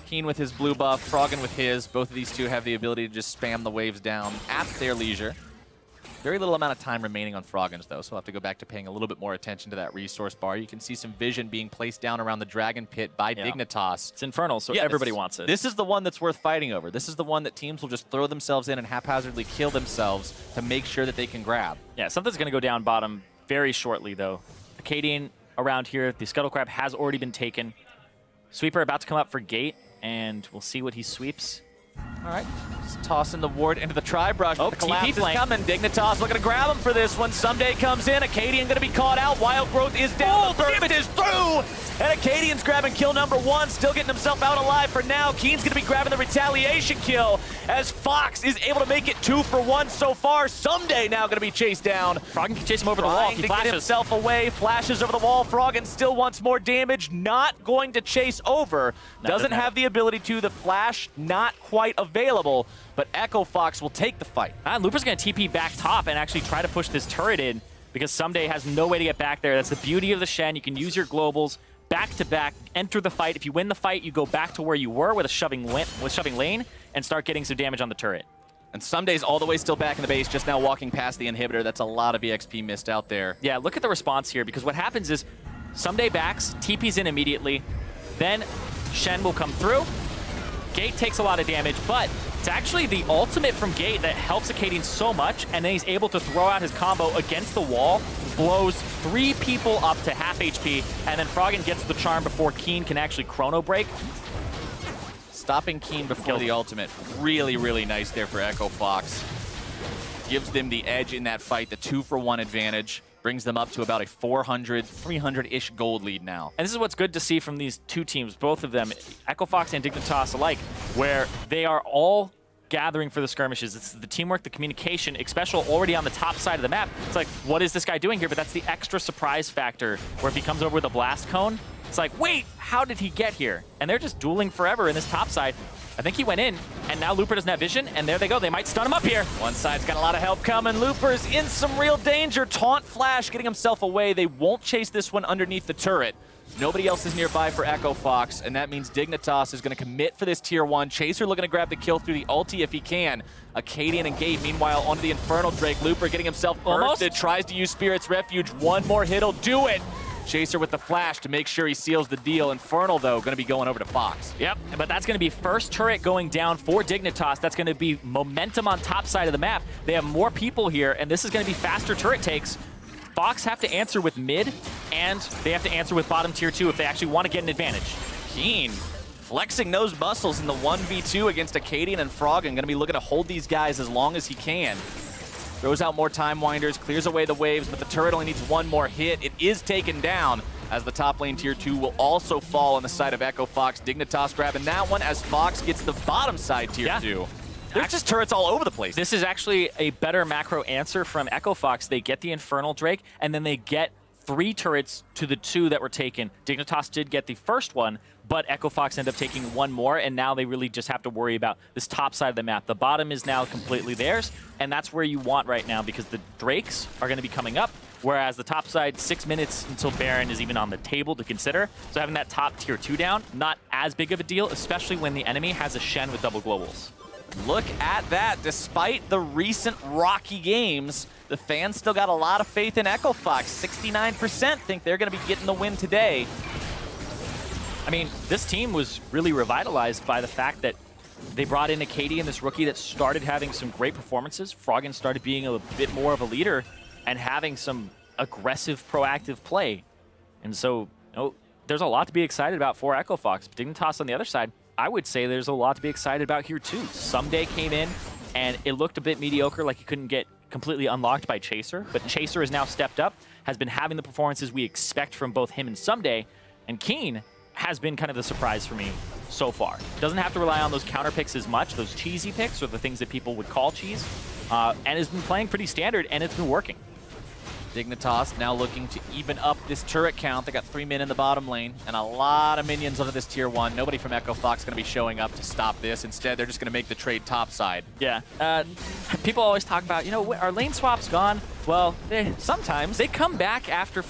Speaker 8: Keen with his blue buff, Froggen with his. Both of these two have the ability to just spam the waves down at their leisure. Very little amount of time remaining on Froggen's, though, so we'll have to go back to paying a little bit more attention to that resource bar. You can see some vision being placed down around the Dragon Pit by Dignitas.
Speaker 9: It's infernal, so everybody wants it.
Speaker 8: This is the one that's worth fighting over. This is the one that teams will just throw themselves in and haphazardly kill themselves to make sure that they can grab.
Speaker 9: Yeah, something's going to go down bottom very shortly, though. Acadian around here. The Scuttle Crab has already been taken. Sweeper about to come up for Gate, and we'll see what he sweeps.
Speaker 8: All right, just tossing the ward into the Tri-Brush.
Speaker 9: Oh,
Speaker 8: the collapse is
Speaker 9: flank.
Speaker 8: coming. Dignitas looking to grab him for this one. Someday comes in. Acadian going to be caught out. Wild Growth is down. The damage is through. And Acadian's grabbing kill number 1. Still getting himself out alive for now. Keen's going to be grabbing the retaliation kill as Fox is able to make it 2 for 1 so far. Someday now going to be chased down.
Speaker 9: Froggen can chase him over the wall. He
Speaker 8: flashes. Get himself away. Flashes over the wall. Froggen still wants more damage. Not going to chase over. Doesn't have the ability to. The flash not quite available. But Echo Fox will take the fight.
Speaker 9: Looper's going to TP back top and actually try to push this turret in because Someday has no way to get back there. That's the beauty of the Shen. You can use your globals back to back, enter the fight. If you win the fight, you go back to where you were with a shoving lane and start getting some damage on the turret.
Speaker 8: And Someday's all the way still back in the base, just now walking past the inhibitor. That's a lot of EXP missed out there.
Speaker 9: Yeah, look at the response here, because what happens is Someday backs, TP's in immediately. Then Shen will come through. Gate takes a lot of damage, but it's actually the ultimate from Gate that helps Acadian so much, and then he's able to throw out his combo against the wall, blows 3 people up to half HP, and then Froggen gets the charm before Keen can actually chrono break.
Speaker 8: Stopping Keen before the ultimate. Really, really nice there for Echo Fox. Gives them the edge in that fight, the 2-for-1 advantage. Brings them up to about a 400, 300-ish gold lead now.
Speaker 9: And this is what's good to see from these two teams, both of them, Echo Fox and Dignitas alike, where they are all gathering for the skirmishes. It's the teamwork, the communication, especially already on the top side of the map. It's like, what is this guy doing here? But that's the extra surprise factor, where if he comes over with a blast cone, it's like, wait, how did he get here? And they're just dueling forever in this top side. I think he went in, and now Looper doesn't have vision, and there they go. They might stun him up here.
Speaker 8: One side's got a lot of help coming. Looper's in some real danger. Taunt Flash getting himself away. They won't chase this one underneath the turret. Nobody else is nearby for Echo Fox, and that means Dignitas is going to commit for this tier 1. Chaser looking to grab the kill through the ulti if he can. Acadian and Gate, meanwhile, onto the Infernal Drake. Looper getting himself bursted, tries to use Spirit's Refuge. One more hit'll do it. Chaser with the flash to make sure he seals the deal. Infernal, though, going to be going over to Fox.
Speaker 9: Yep, but that's going to be first turret going down for Dignitas. That's going to be momentum on top side of the map. They have more people here, and this is going to be faster turret takes. Fox have to answer with mid, and they have to answer with bottom tier 2 if they actually want to get an advantage.
Speaker 8: Keen flexing those muscles in the 1v2 against Acadian and Froggen. Going to be looking to hold these guys as long as he can. Throws out more Time Winders, clears away the waves, but the turret only needs one more hit. It is taken down as the top lane tier 2 will also fall on the side of Echo Fox. Dignitas grabbing that one as Fox gets the bottom side tier 2. There's just turrets all over the place.
Speaker 9: This is actually a better macro answer from Echo Fox. They get the Infernal Drake, and then they get 3 turrets to the 2 that were taken. Dignitas did get the first one, but Echo Fox ended up taking 1 more, and now they really just have to worry about this top side of the map. The bottom is now completely theirs, and that's where you want right now because the Drakes are going to be coming up, whereas the top side, 6 minutes until Baron is even on the table to consider. So having that top tier 2 down, not as big of a deal, especially when the enemy has a Shen with double globals.
Speaker 8: Look at that. Despite the recent rocky games, the fans still got a lot of faith in Echo Fox. 69% think they're going to be getting the win today.
Speaker 9: I mean, this team was really revitalized by the fact that they brought in Acadian, this rookie that started having some great performances. Froggen started being a bit more of a leader and having some aggressive, proactive play. And so, there's a lot to be excited about for Echo Fox. Dignitas on the other side, I would say there's a lot to be excited about here too. Someday came in, and it looked a bit mediocre, like he couldn't get completely unlocked by Chaser, but Chaser has now stepped up, has been having the performances we expect from both him and Someday, and Keen has been kind of the surprise for me so far. Doesn't have to rely on those counter picks as much, those cheesy picks, or the things that people would call cheese, and has been playing pretty standard, and it's been working.
Speaker 8: Dignitas now looking to even up this turret count. They got 3 men in the bottom lane and a lot of minions onto this tier 1. Nobody from Echo Fox going to be showing up to stop this. Instead, they're just going to make the trade topside.
Speaker 9: Yeah. People always talk about, our lane swap's gone. Well, sometimes they come back after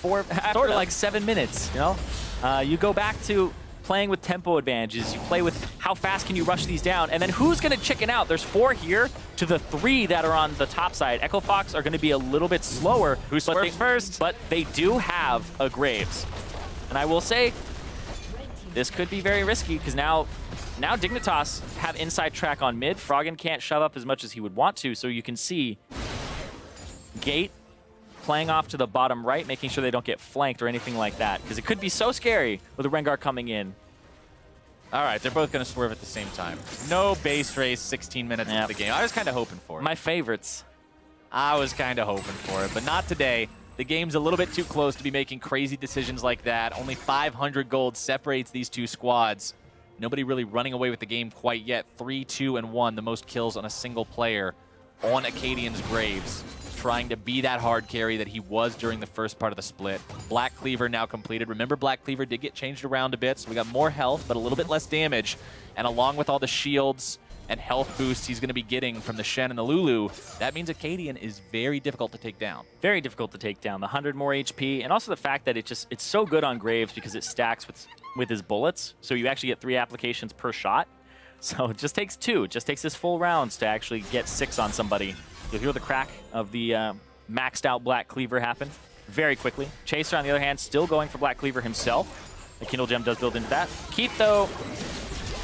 Speaker 9: like 7 minutes, You go back to playing with tempo advantages. You play with how fast can you rush these down, and then who's going to chicken out? There's 4 here to the 3 that are on the top side. Echo Fox are going to be a little bit slower.
Speaker 8: Who swerves first?
Speaker 9: But they do have a Graves. And I will say, this could be very risky because now Dignitas have inside track on mid. Froggen can't shove up as much as he would want to, so you can see Gate playing off to the bottom right, making sure they don't get flanked or anything like that, because it could be so scary with the Rengar coming in.
Speaker 8: All right, they're both going to swerve at the same time. No base race, 16 minutes into the game. I was kind of hoping for it.
Speaker 9: My favorites.
Speaker 8: I was kind of hoping for it, but not today. The game's a little bit too close to be making crazy decisions like that. Only 500 gold separates these 2 squads. Nobody really running away with the game quite yet. 3, 2, and 1, the most kills on a single player on Acadian's Graves. Trying to be that hard carry that he was during the first part of the split. Black Cleaver now completed. Remember, Black Cleaver did get changed around a bit, so we got more health, but a little bit less damage. And along with all the shields and health boosts he's going to be getting from the Shen and the Lulu, that means Acadian is very difficult to take down.
Speaker 9: Very difficult to take down. The 100 more HP, and also the fact that it's so good on Graves because it stacks with his bullets, so you actually get 3 applications per shot. So it just takes 2. It just takes this full rounds to actually get 6 on somebody. You'll hear the crack of the maxed out Black Cleaver happen. very quickly. Chaser, on the other hand, still going for Black Cleaver himself. The Kindle Gem does build into that. Keith, though,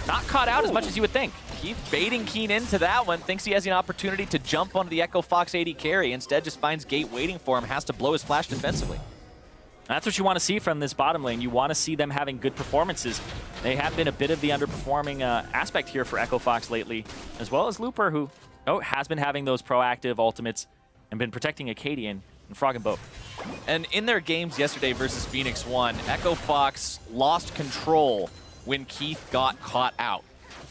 Speaker 9: not caught out as much as you would think.
Speaker 8: Keith baiting Keen into that one, thinks he has an opportunity to jump onto the Echo Fox AD carry. Instead, just finds Gate waiting for him, has to blow his flash defensively.
Speaker 9: That's what you want to see from this bottom lane. You want to see them having good performances. They have been a bit of the underperforming aspect here for Echo Fox lately, as well as Looper, who has been having those proactive ultimates and been protecting Acadian and Frog and Boat.
Speaker 8: And in their games yesterday versus Phoenix 1, Echo Fox lost control when Keith got caught out.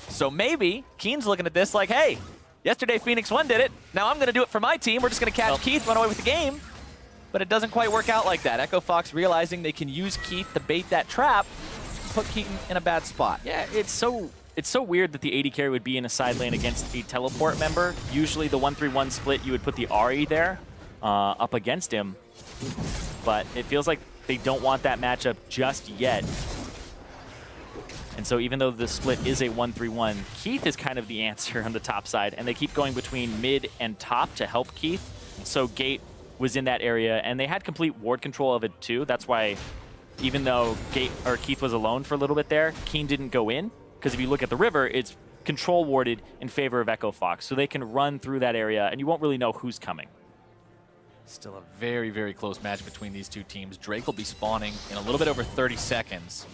Speaker 8: So maybe Keen's looking at this like, hey, yesterday Phoenix 1 did it. Now I'm going to do it for my team. We're just going to catch Keith, run away with the game. But it doesn't quite work out like that. Echo Fox realizing they can use Keith to bait that trap, put Keaton in a bad spot.
Speaker 9: Yeah, it's so weird that the AD carry would be in a side lane against a teleport member. Usually the 1-3-1 split, you would put the Ahri there up against him. But it feels like they don't want that matchup just yet. And so even though the split is a 1-3-1, Keith is kind of the answer on the top side. And they keep going between mid and top to help Keith. So Gate was in that area, and they had complete ward control of it too. That's why even though Keith was alone for a little bit there, Keen didn't go in. Because if you look at the river, it's control warded in favor of Echo Fox. So they can run through that area, and you won't really know who's coming.
Speaker 8: Still a very, very close match between these two teams. Drake will be spawning in a little bit over 30 seconds.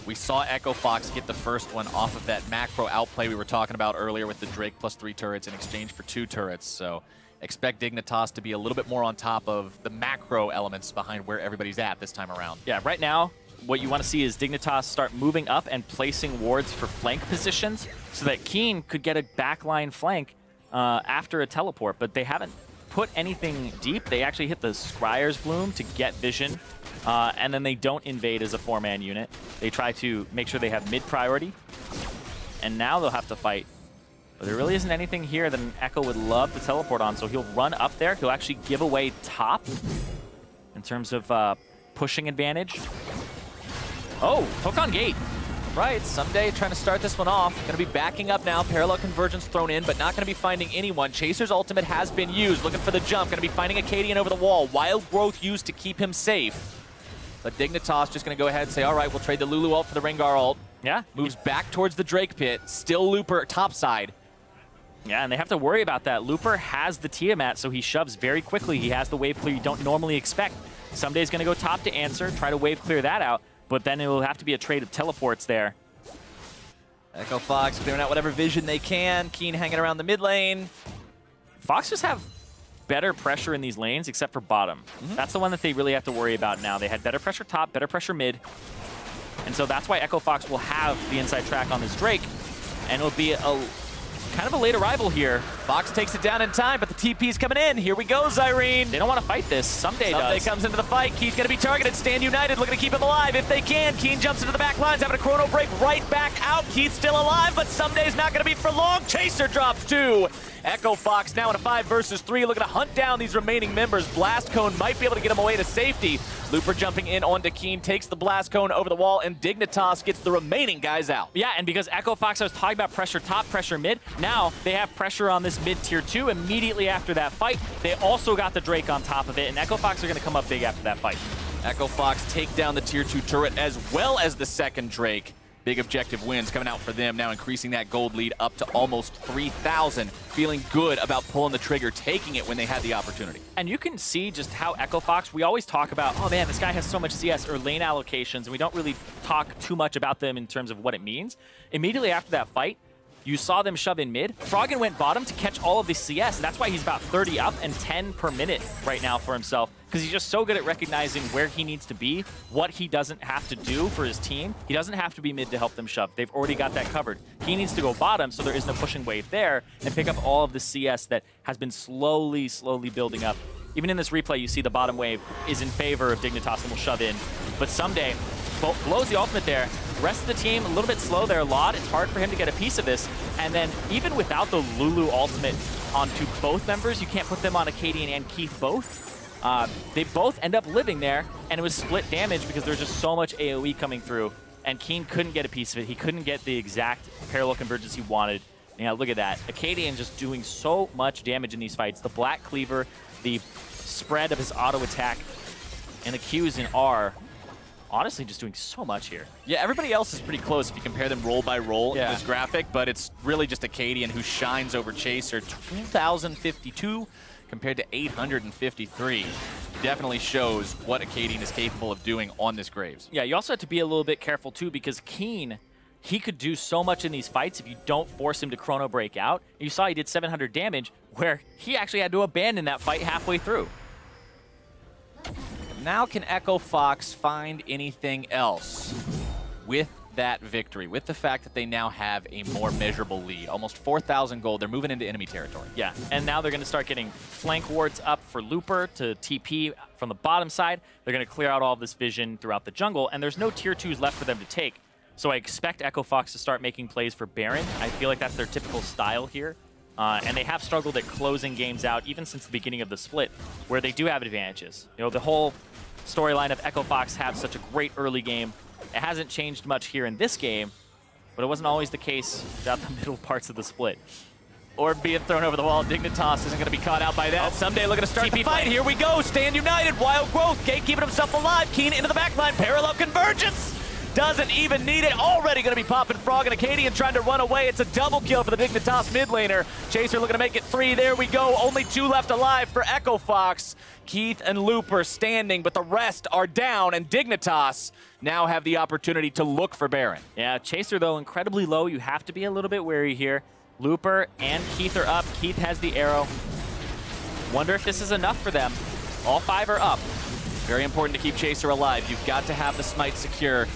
Speaker 8: We saw Echo Fox get the first one off of that macro outplay we were talking about earlier with the Drake plus 3 turrets in exchange for 2 turrets. So expect Dignitas to be a little bit more on top of the macro elements behind where everybody's at this time around.
Speaker 9: Yeah, right now, what you want to see is Dignitas start moving up and placing wards for flank positions so that Keen could get a backline flank after a teleport, but they haven't put anything deep. They actually hit the Scryer's Bloom to get vision, and then they don't invade as a 4-man unit. They try to make sure they have mid priority, and now they'll have to fight. But there really isn't anything here that an Echo would love to teleport on, so he'll run up there. He'll actually give away top in terms of pushing advantage. Oh, hook on Gate.
Speaker 8: Right, Someday trying to start this one off. Going to be backing up now. Parallel convergence thrown in, but not going to be finding anyone. Chaser's ultimate has been used. Looking for the jump. Going to be finding Acadian over the wall. Wild Growth used to keep him safe. But Dignitas just going to go ahead and say, all right, we'll trade the Lulu ult for the Rengar ult.
Speaker 9: Yeah.
Speaker 8: Moves back towards the Drake pit. Still Looper topside.
Speaker 9: Yeah, and they have to worry about that. Looper has the Tiamat, so he shoves very quickly. He has the wave clear you don't normally expect. Someday's going to go top to answer, try to wave clear that out, but then it will have to be a trade of teleports there.
Speaker 8: Echo Fox clearing out whatever vision they can. Keen hanging around the mid lane.
Speaker 9: Fox just have better pressure in these lanes, except for bottom. That's the one that they really have to worry about now. They had better pressure top, better pressure mid, and so that's why Echo Fox will have the inside track on this Drake, and it'll be a kind of a late arrival here.
Speaker 8: Fox takes it down in time, but the TP's coming in. Here we go, Zyrene.
Speaker 9: They don't want to fight this. Someday does.
Speaker 8: Comes into the fight. Keen's going to be targeted. Stand United looking to keep him alive if they can. Keen jumps into the back lines, having a chrono break right back out. Keith's still alive, but Someday's not going to be for long. Chaser drops 2. Echo Fox now in a 5 versus 3, looking to hunt down these remaining members. Blast Cone might be able to get him away to safety. Looper jumping in onto Keen, takes the Blast Cone over the wall, and Dignitas gets the remaining guys out.
Speaker 9: Yeah, and because Echo Fox, I was talking about pressure top, pressure mid, now they have pressure on this mid tier 2 immediately after that fight. They also got the Drake on top of it, and Echo Fox are going to come up big after that fight.
Speaker 8: Echo Fox take down the tier 2 turret as well as the second Drake. Big objective wins coming out for them, now increasing that gold lead up to almost 3,000. Feeling good about pulling the trigger, taking it when they had the opportunity.
Speaker 9: And you can see just how Echo Fox, we always talk about, oh man, this guy has so much CS or lane allocations, and we don't really talk too much about them in terms of what it means. Immediately after that fight, you saw them shove in mid. Froggen went bottom to catch all of the CS, and that's why he's about 30 up and 10 per minute right now for himself, because he's just so good at recognizing where he needs to be, what he doesn't have to do for his team. He doesn't have to be mid to help them shove. They've already got that covered. He needs to go bottom so there isn't a pushing wave there and pick up all of the CS that has been slowly building up. Even in this replay, you see the bottom wave is in favor of Dignitas and will shove in. But Someday blows the ultimate there. The rest of the team a little bit slow there. Lot, it's hard for him to get a piece of this. And then even without the Lulu ultimate onto both members, you can't put them on Acadian and Keith both. They both end up living there, and it was split damage because there's just so much AoE coming through. And Keen couldn't get a piece of it. He couldn't get the exact parallel convergence he wanted. Yeah, look at that. Acadian just doing so much damage in these fights. The Black Cleaver, the spread of his auto attack. And the Qs in R, honestly, just doing so much here.
Speaker 8: Yeah, everybody else is pretty close if you compare them roll by roll in this graphic, but it's really just Acadian who shines over Chaser. 2,052 compared to 853. Definitely shows what Acadian is capable of doing on this Graves.
Speaker 9: Yeah, you also have to be a little bit careful too, because Keen, he could do so much in these fights if you don't force him to chrono break out. You saw he did 700 damage, where he actually had to abandon that fight halfway through.
Speaker 8: Now can Echo Fox find anything else with that victory, with the fact that they now have a more measurable lead? Almost 4,000 gold. They're moving into enemy territory.
Speaker 9: Yeah, and now they're going to start getting flank wards up for Looper to TP from the bottom side. They're going to clear out all of this vision throughout the jungle, and there's no tier 2s left for them to take. So I expect Echo Fox to start making plays for Baron. I feel like that's their typical style here. And they have struggled at closing games out, even since the beginning of the split, where they do have advantages. You know, the whole storyline of Echo Fox have such a great early game. It hasn't changed much here in this game, but it wasn't always the case throughout the middle parts of the split.
Speaker 8: Or being thrown over the wall. Dignitas isn't going to be caught out by that. Someday looking to start the fight. Here we go. Stand united. Wild Growth. Gate keeping himself alive. Keen into the back line. Parallel convergence. Doesn't even need it. Already going to be popping Frog, and Acadian trying to run away. It's a double kill for the Dignitas mid laner. Chaser looking to make it 3. There we go. Only 2 left alive for Echo Fox. Keith and Looper standing, but the rest are down, and Dignitas now have the opportunity to look for Baron.
Speaker 9: Yeah, Chaser, though, incredibly low. You have to be a little bit wary here. Looper and Keith are up. Keith has the arrow. Wonder if this is enough for them. All 5 are up.
Speaker 8: Very important to keep Chaser alive. You've got to have the smite secure.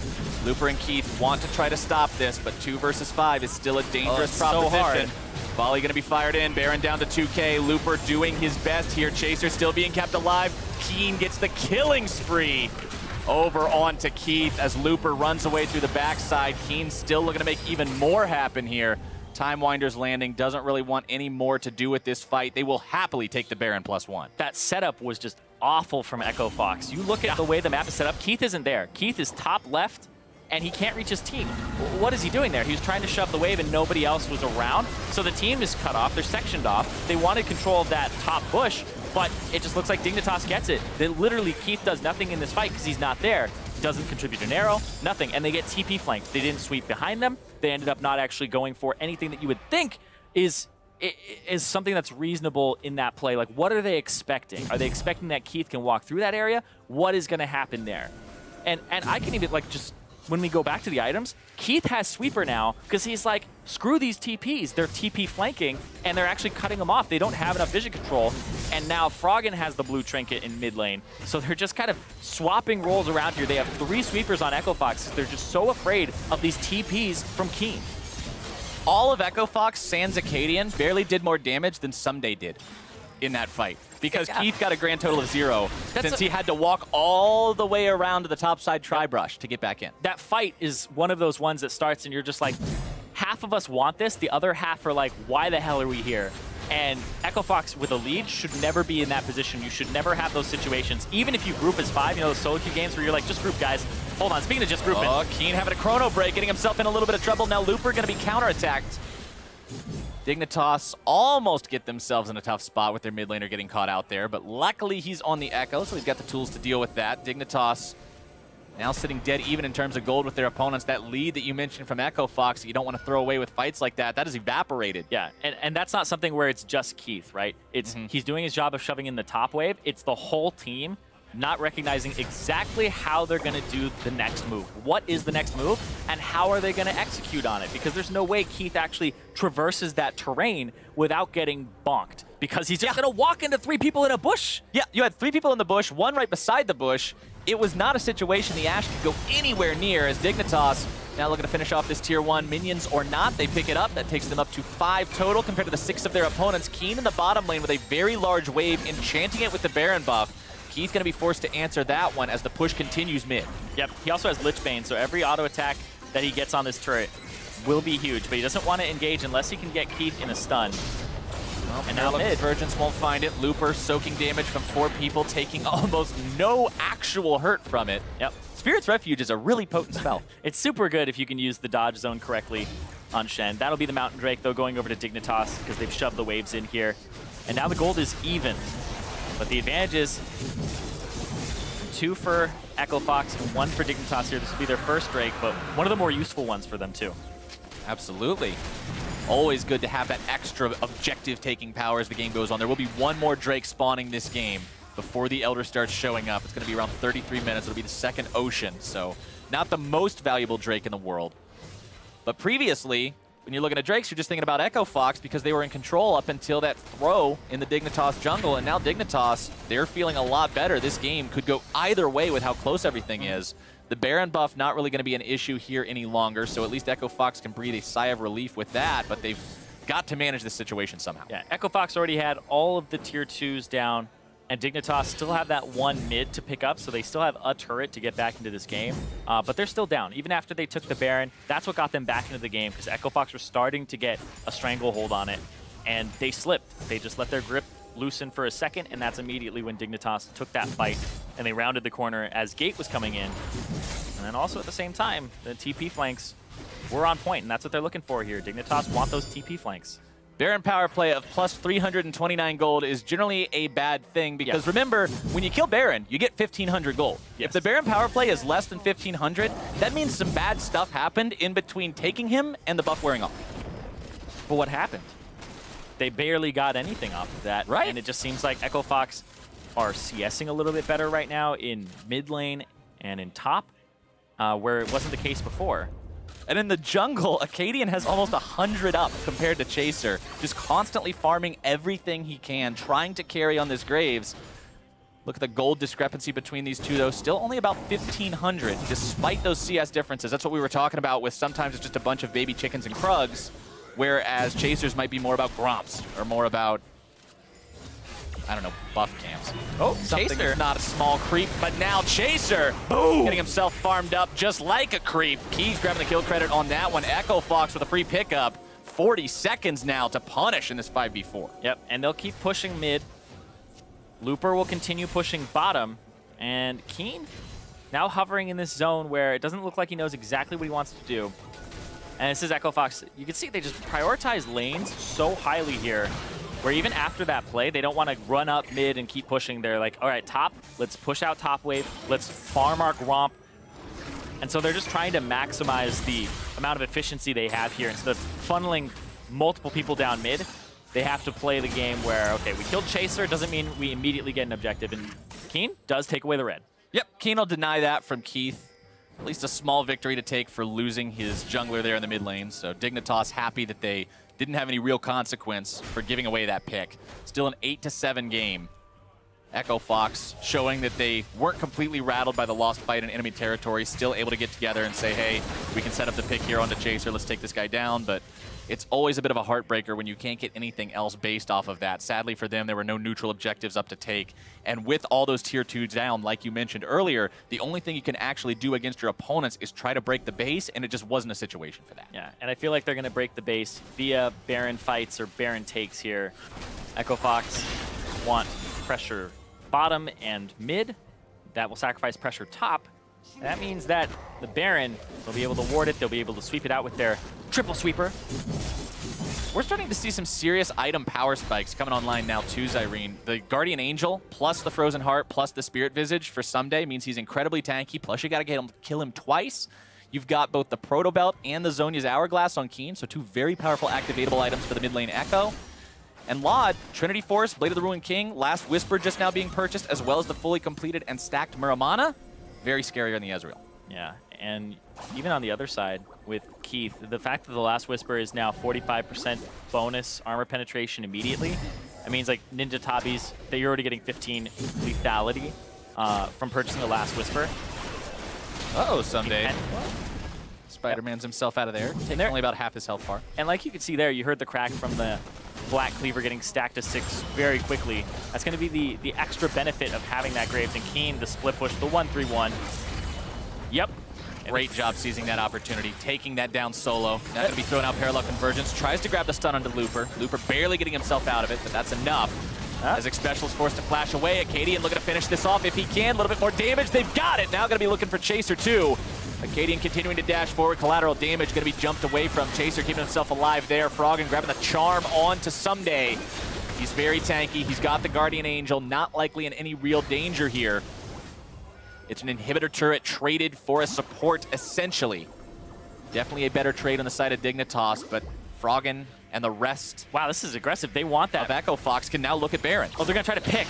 Speaker 8: Looper and Keith want to try to stop this, but 2 versus 5 is still a dangerous proposition.
Speaker 9: So hard.
Speaker 8: Volley going to be fired in. Baron down to 2K. Looper doing his best here. Chaser still being kept alive. Keen gets the killing spree over onto Keith as Looper runs away through the backside. Keen still looking to make even more happen here. Time Winder's landing doesn't really want any more to do with this fight. They will happily take the Baron +1.
Speaker 9: That setup was just awful from Echo Fox. You look at the way the map is set up, Keith isn't there. Keith is top left, and he can't reach his team. What is he doing there? He was trying to shove the wave, and nobody else was around. So the team is cut off. They're sectioned off. They wanted control of that top bush, but it just looks like Dignitas gets it. Literally, Keith does nothing in this fight because he's not there. Doesn't contribute an arrow, nothing. And they get TP flanked. They didn't sweep behind them. They ended up not actually going for anything that you would think is something that's reasonable in that play. Like, what are they expecting? Are they expecting that Keith can walk through that area? What is going to happen there? And I can even, like, just when we go back to the items, Keith has Sweeper now because he's like, screw these TPs. They're TP flanking, and they're actually cutting them off. They don't have enough vision control. And now Froggen has the blue trinket in mid lane. So they're just kind of swapping roles around here. They have 3 Sweepers on Echo Fox. They're just so afraid of these TPs from Keen.
Speaker 8: All of Echo Fox sans Acadian barely did more damage than Someday did in that fight. Because Keith got a grand total of 0 since he had to walk all the way around to the top side tri-brush to get back in.
Speaker 9: That fight is one of those ones that starts and you're just like, half of us want this, the other half are like, why the hell are we here? And Echo Fox with a lead should never be in that position. You should never have those situations. Even if you group as 5, you know, those solo queue games where you're like, just group, guys. Hold on, speaking of just grouping.
Speaker 8: Oh, Keen having a chrono break, getting himself in a little bit of trouble. Now Looper going to be counterattacked. Dignitas almost get themselves in a tough spot with their mid laner getting caught out there, but luckily he's on the Echo, so he's got the tools to deal with that. Dignitas now sitting dead even in terms of gold with their opponents. That lead that you mentioned from Echo Fox that you don't want to throw away with fights like that, that is evaporated.
Speaker 9: Yeah, and that's not something where it's just Keith, right? It's he's doing his job of shoving in the top wave. It's the whole team not recognizing exactly how they're going to do the next move. What is the next move, and how are they going to execute on it? Because there's no way Keith actually traverses that terrain without getting bonked. Because he's just going to walk into 3 people in a bush.
Speaker 8: Yeah, you had 3 people in the bush, 1 right beside the bush. It was not a situation the Ashe could go anywhere near, as Dignitas now looking to finish off this tier 1. Minions or not, they pick it up. That takes them up to 5 total compared to the 6 of their opponents. Keen in the bottom lane with a very large wave, enchanting it with the Baron buff. Keith's going to be forced to answer that one as the push continues mid.
Speaker 9: Yep, he also has Lichbane, so every auto attack that he gets on this turret will be huge, but he doesn't want to engage unless he can get Keith in a stun.
Speaker 8: Well, and now Convergence won't find it. Looper soaking damage from 4 people, taking almost no actual hurt from it.
Speaker 9: Yep.
Speaker 8: Spirit's Refuge is a really potent spell.
Speaker 9: It's super good if you can use the dodge zone correctly on Shen. That'll be the Mountain Drake, though, going over to Dignitas because they've shoved the waves in here. And now the gold is even. But the advantage is 2 for Echo Fox and 1 for Dignitas here. This will be their first Drake, but one of the more useful ones for them too.
Speaker 8: Absolutely. Always good to have that extra objective-taking power as the game goes on. There will be one more Drake spawning this game before the Elder starts showing up. It's going to be around 33 minutes. It'll be the second Ocean, so not the most valuable Drake in the world. But previously, when you're looking at Drakes, you're just thinking about Echo Fox because they were in control up until that throw in the Dignitas jungle, and now Dignitas, they're feeling a lot better. This game could go either way with how close everything is. The Baron buff not really going to be an issue here any longer, so at least Echo Fox can breathe a sigh of relief with that, but they've got to manage this situation somehow.
Speaker 9: Yeah, Echo Fox already had all of the tier 2s down, and Dignitas still have that one mid to pick up, so they still have a turret to get back into this game, but they're still down. Even after they took the Baron, that's what got them back into the game, because Echo Fox were starting to get a stranglehold on it, and they slipped. They just let their grip loosen for a second, and that's immediately when Dignitas took that fight, and they rounded the corner as Gate was coming in. And then also at the same time, the TP flanks were on point, and that's what they're looking for here. Dignitas want those TP flanks.
Speaker 8: Baron power play of plus 329 gold is generally a bad thing because remember, when you kill Baron, you get 1,500 gold. If the Baron power play is less than 1,500, that means some bad stuff happened in between taking him and the buff wearing off.
Speaker 9: But what happened? They barely got anything off of that.
Speaker 8: Right.
Speaker 9: And it just seems like Echo Fox are CSing a little bit better right now in mid lane and in top, where it wasn't the case before.
Speaker 8: And in the jungle, Acadian has almost 100 up compared to Chaser, just constantly farming everything he can, trying to carry on this Graves. Look at the gold discrepancy between these two, though. Still only about 1,500, despite those CS differences. That's what we were talking about with sometimes it's just a bunch of baby chickens and Krugs, whereas Chasers might be more about Gromps or more about, I don't know, buff camps.
Speaker 9: Oh,
Speaker 8: Something
Speaker 9: Chaser.
Speaker 8: that's not a small creep, but now Chaser, boom, getting himself farmed up just like a creep. Keys grabbing the kill credit on that one. Echo Fox with a free pickup. 40 seconds now to punish in this 5v4.
Speaker 9: Yep, and they'll keep pushing mid. Looper will continue pushing bottom, and Keen now hovering in this zone where it doesn't look like he knows exactly what he wants to do. And this is Echo Fox. You can see they just prioritize lanes so highly here, where even after that play, they don't want to run up mid and keep pushing. They're like, all right, top, let's push out top wave, let's farm our Gromp. And so they're just trying to maximize the amount of efficiency they have here. Instead of funneling multiple people down mid, they have to play the game where, okay, we killed Chaser, doesn't mean we immediately get an objective. And Keen does take away the red.
Speaker 8: Yep, Keen will deny that from Keith. At least a small victory to take for losing his jungler there in the mid lane. So Dignitas happy that they didn't have any real consequence for giving away that pick. Still an 8-7 game. Echo Fox showing that they weren't completely rattled by the lost fight in enemy territory, still able to get together and say, hey, we can set up the pick here onto Chaser, let's take this guy down, but it's always a bit of a heartbreaker when you can't get anything else based off of that. Sadly for them, there were no neutral objectives up to take, and with all those tier 2s down, like you mentioned earlier, the only thing you can actually do against your opponents is try to break the base, and it just wasn't a situation for that.
Speaker 9: Yeah, and I feel like they're going to break the base via Baron fights or Baron takes here. Echo Fox want pressure bottom and mid. That will sacrifice pressure top. That means that the Baron will be able to ward it. They'll be able to sweep it out with their triple sweeper.
Speaker 8: We're starting to see some serious item power spikes coming online now too, Zyrene. The Guardian Angel plus the Frozen Heart plus the Spirit Visage for Someday means he's incredibly tanky. Plus you got to kill him twice. You've got both the Proto Belt and the Zhonya's Hourglass on Keen, so two very powerful activatable items for the mid lane Echo. And Laud, Trinity Force, Blade of the Ruined King, Last Whisper just now being purchased, as well as the fully completed and stacked Muramana. Very scary on the Ezreal.
Speaker 9: Yeah, and even on the other side with Keith, the fact that the Last Whisper is now 45% bonus armor penetration immediately, that means like Ninja Tabis, that you're already getting 15 lethality from purchasing the Last Whisper.
Speaker 8: Uh-oh, Someday. Spider-Man's himself out of there, taking only about half his health bar.
Speaker 9: And like you can see there, you heard the crack from the Black Cleaver getting stacked to 6 very quickly. That's going to be the extra benefit of having that Graves and Keen, the split push, the 1-3-1. Yep.
Speaker 8: Great job seizing that opportunity, taking that down solo. Now going to be throwing out Parallel Convergence. Tries to grab the stun onto Looper. Looper barely getting himself out of it, but that's enough. As Xpecial's forced to flash away. Acadian looking to finish this off if he can. A little bit more damage. They've got it. Now going to be looking for Chaser too. Acadian continuing to dash forward. Collateral damage going to be jumped away from Chaser, keeping himself alive there. Froggen grabbing the charm on to Someday. He's very tanky. He's got the Guardian Angel. Not likely in any real danger here. It's an inhibitor turret traded for a support, essentially. Definitely a better trade on the side of Dignitas, but Froggen and the rest.
Speaker 9: Wow, this is aggressive. They want that.
Speaker 8: Of Echo Fox can now look at Baron.
Speaker 9: Oh, they're going to try to pick.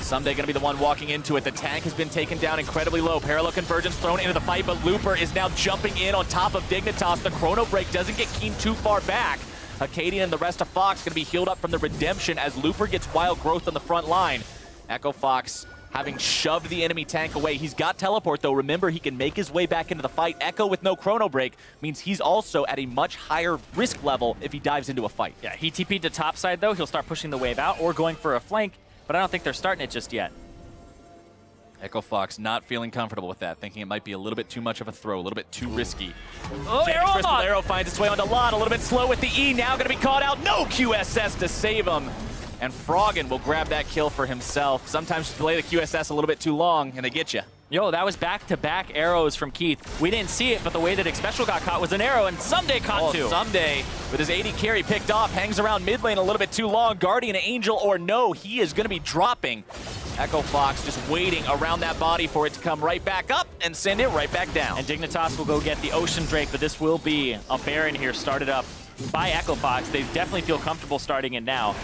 Speaker 8: Someday going to be the one walking into it. The tank has been taken down incredibly low. Parallel Convergence thrown into the fight, but Looper is now jumping in on top of Dignitas. The Chrono Break doesn't get Keen too far back. Acadian and the rest of Fox going to be healed up from the Redemption as Looper gets Wild Growth on the front line. Echo Fox having shoved the enemy tank away. He's got teleport, though. Remember, he can make his way back into the fight. Echo with no Chrono Break means he's also at a much higher risk level if he dives into a fight.
Speaker 9: Yeah, he TP'd to top side, though. He'll start pushing the wave out or going for a flank, but I don't think they're starting it just yet.
Speaker 8: Echo Fox not feeling comfortable with that, thinking it might be a little bit too much of a throw, a little bit too risky.
Speaker 9: Oh,
Speaker 8: Arrow finds its way onto Lot, a little bit slow with the E, now going to be caught out. No QSS to save him. And Froggen will grab that kill for himself. Sometimes you delay the QSS a little bit too long, and they get you.
Speaker 9: Yo, that was back-to-back arrows from Keith. We didn't see it, but the way that Xpecial got caught was an arrow, and Someday caught two.
Speaker 8: Someday, with his 80 carry picked off, hangs around mid lane a little bit too long. Guardian Angel or no, he is going to be dropping. Echo Fox just waiting around that body for it to come right back up and send it right back down.
Speaker 9: And Dignitas will go get the Ocean Drake, but this will be a Baron here started up by Echo Fox. They definitely feel comfortable starting it now.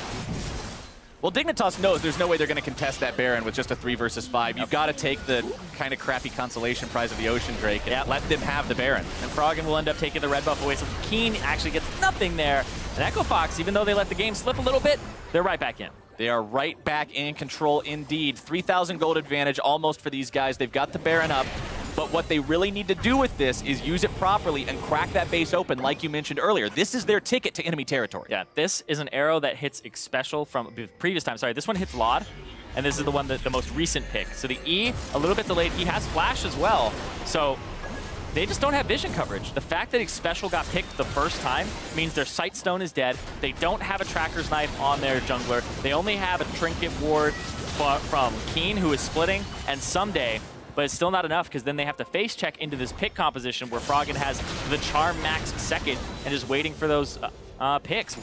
Speaker 8: Well, Dignitas knows there's no way they're going to contest that Baron with just a 3 versus 5. You've got to take the kind of crappy consolation prize of the Ocean Drake and let them have the Baron.
Speaker 9: And Froggen will end up taking the red buff away, so Keen actually gets nothing there. And Echo Fox, even though they let the game slip a little bit, they're right back in.
Speaker 8: They are right back in control indeed. 3,000 gold advantage almost for these guys. They've got the Baron up. But what they really need to do with this is use it properly and crack that base open, like you mentioned earlier. This is their ticket to enemy territory.
Speaker 9: Yeah, this is an arrow that hits Xpecial from previous time. Sorry, this one hits Lod, and this is the one that the most recent pick. So the E, a little bit delayed. He has flash as well. So they just don't have vision coverage. The fact that Xpecial got picked the first time means their Sightstone is dead. They don't have a Tracker's Knife on their jungler. They only have a Trinket Ward from Keen, who is splitting, and Someday. But it's still not enough because then they have to face check into this pick composition where Froggen has the Charm maxed second and is waiting for those picks.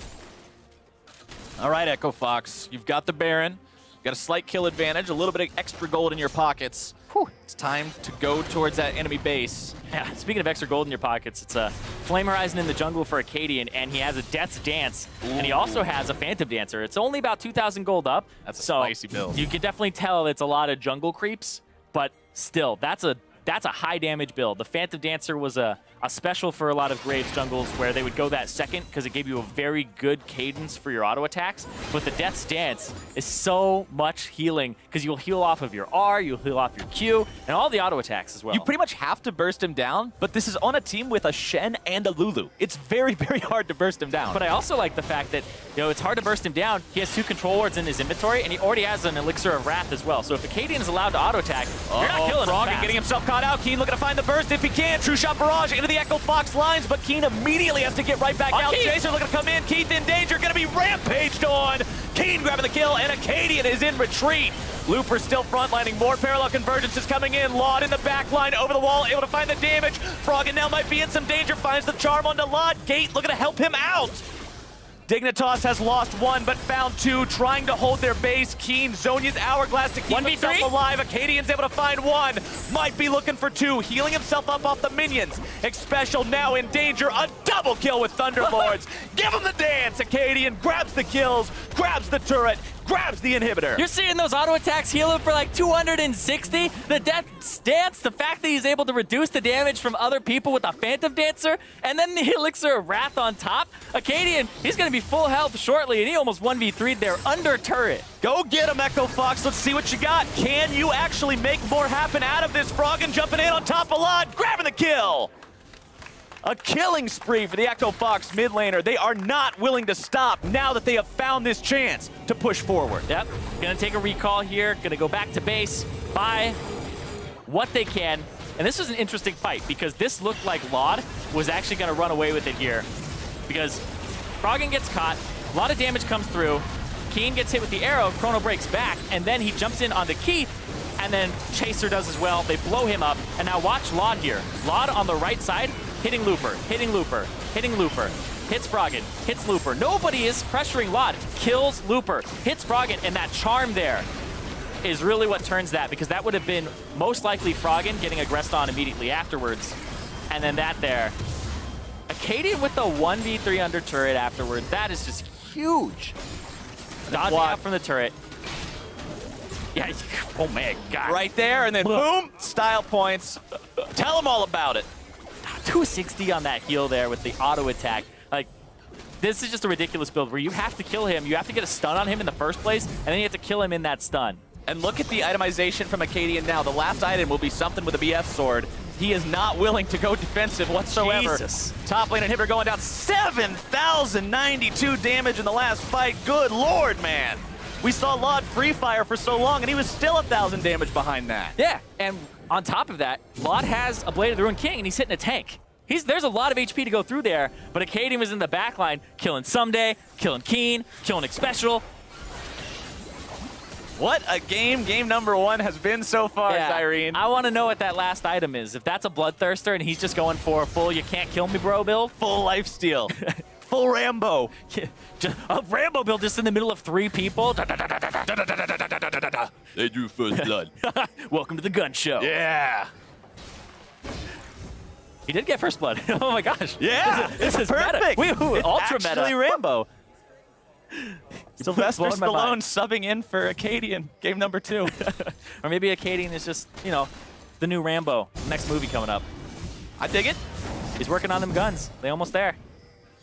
Speaker 8: All right, Echo Fox, you've got the Baron. You've got a slight kill advantage, a little bit of extra gold in your pockets. Whew. It's time to go towards that enemy base.
Speaker 9: Yeah, speaking of extra gold in your pockets, it's a Flame Horizon in the jungle for Acadian, and he has a Death's Dance, and he also has a Phantom Dancer. It's only about 2,000 gold up.
Speaker 8: That's a spicy build.
Speaker 9: You can definitely tell it's a lot of jungle creeps, but still, that's a high damage build. The Phantom Dancer was a special for a lot of Graves jungles where they would go that second because it gave you a very good cadence for your auto attacks. But the Death's Dance is so much healing because you'll heal off of your R, you'll heal off your Q, and all the auto attacks as well.
Speaker 8: You pretty much have to burst him down, but this is on a team with a Shen and a Lulu. It's very, very hard to burst him down.
Speaker 9: But I also like the fact that, you know, it's hard to burst him down. He has 2 control wards in his inventory, and he already has an Elixir of Wrath as well. So if Acadian is allowed to auto attack, you're not killing him fast.
Speaker 8: Getting himself caught out. Keen looking to find the burst if he can. True shot barrage into the Echo Fox lines, but Keen immediately has to get right back out. Chaser looking to come in. Keith in danger, going to be rampaged on. Keen grabbing the kill, and Acadian is in retreat. Looper still frontlining. More parallel convergence is coming in. Laud in the back line, over the wall, able to find the damage. Froggen now might be in some danger, finds the charm onto Laud. Gate looking to help him out. Dignitas has lost 1, but found 2, trying to hold their base. Keen, Zonia's Hourglass to keep himself alive. Acadian's able to find 1, might be looking for 2, healing himself up off the minions. Xpecial now in danger, a double kill with Thunderlords. Give him the dance. Acadian grabs the kills, grabs the turret, grabs the inhibitor.
Speaker 9: You're seeing those auto attacks heal him for like 260. The Death's Dance, the fact that he's able to reduce the damage from other people with a Phantom Dancer, and then the Elixir of Wrath on top. Acadian, he's going to be full health shortly, and he almost 1v3'd there under turret.
Speaker 8: Go get him, Echo Fox. Let's see what you got. Can you actually make more happen out of this? Froggen jumping in on top of Lod, grabbing the kill. A killing spree for the Echo Fox mid laner. They are not willing to stop now that they have found this chance to push forward.
Speaker 9: Yep, gonna take a recall here, gonna go back to base, buy what they can. And this was an interesting fight because this looked like Laud was actually gonna run away with it here. Because Froggen gets caught, a lot of damage comes through, Keen gets hit with the arrow, Chrono breaks back, and then he jumps in onto Keith, and then Chaser does as well. They blow him up, and now watch Laud here. Laud on the right side, hitting Looper, hitting Looper, hitting Looper, hits Froggen, hits Looper. Nobody is pressuring Laud, kills Looper, hits Froggen, and that charm there. is really what turns that, because that would have been most likely Froggen getting aggressed on immediately afterwards. And then that there. Acadian with the 1v3 under turret afterward. That is just huge. Dodging out from the turret. Yeah, oh man, God.
Speaker 8: Right there, and then boom, style points. Tell them all about it.
Speaker 9: 260 on that heal there with the auto attack. Like, this is just a ridiculous build where you have to kill him. You have to get a stun on him in the first place, and then you have to kill him in that stun.
Speaker 8: And look at the itemization from Acadian now. The last item will be something with a BF sword. He is not willing to go defensive whatsoever.
Speaker 9: Jesus.
Speaker 8: Top lane inhibitor going down 7,092 damage in the last fight. Good Lord, man. We saw Laud free fire for so long, and he was still 1,000 damage behind that.
Speaker 9: Yeah, and on top of that, Laud has a Blade of the Ruined King, and he's hitting a tank. There's a lot of HP to go through there, but Acadian was in the back line, killing Someday, killing Keen, killing Xpecial.
Speaker 8: What a game. Game number 1 has been so far, Irene.
Speaker 9: I want to know what that last item is. If that's a Bloodthirster and he's just going for a full you can't kill me bro build.
Speaker 8: Full lifesteal. Full Rambo.
Speaker 9: A Rambo build just in the middle of 3 people.
Speaker 8: They drew first blood.
Speaker 9: Welcome to the gun show.
Speaker 8: Yeah.
Speaker 9: He did get first blood. Oh my gosh.
Speaker 8: Yeah.
Speaker 9: This is
Speaker 8: perfect.
Speaker 9: Meta. Ultra meta.
Speaker 8: Actually Rambo. Sylvester
Speaker 9: blowing my
Speaker 8: Stallone
Speaker 9: mind.
Speaker 8: subbing in for Acadian, game number 2.
Speaker 9: Or maybe Acadian is just, you know, the new Rambo. Next movie coming up.
Speaker 8: I dig it.
Speaker 9: He's working on them guns. They almost there.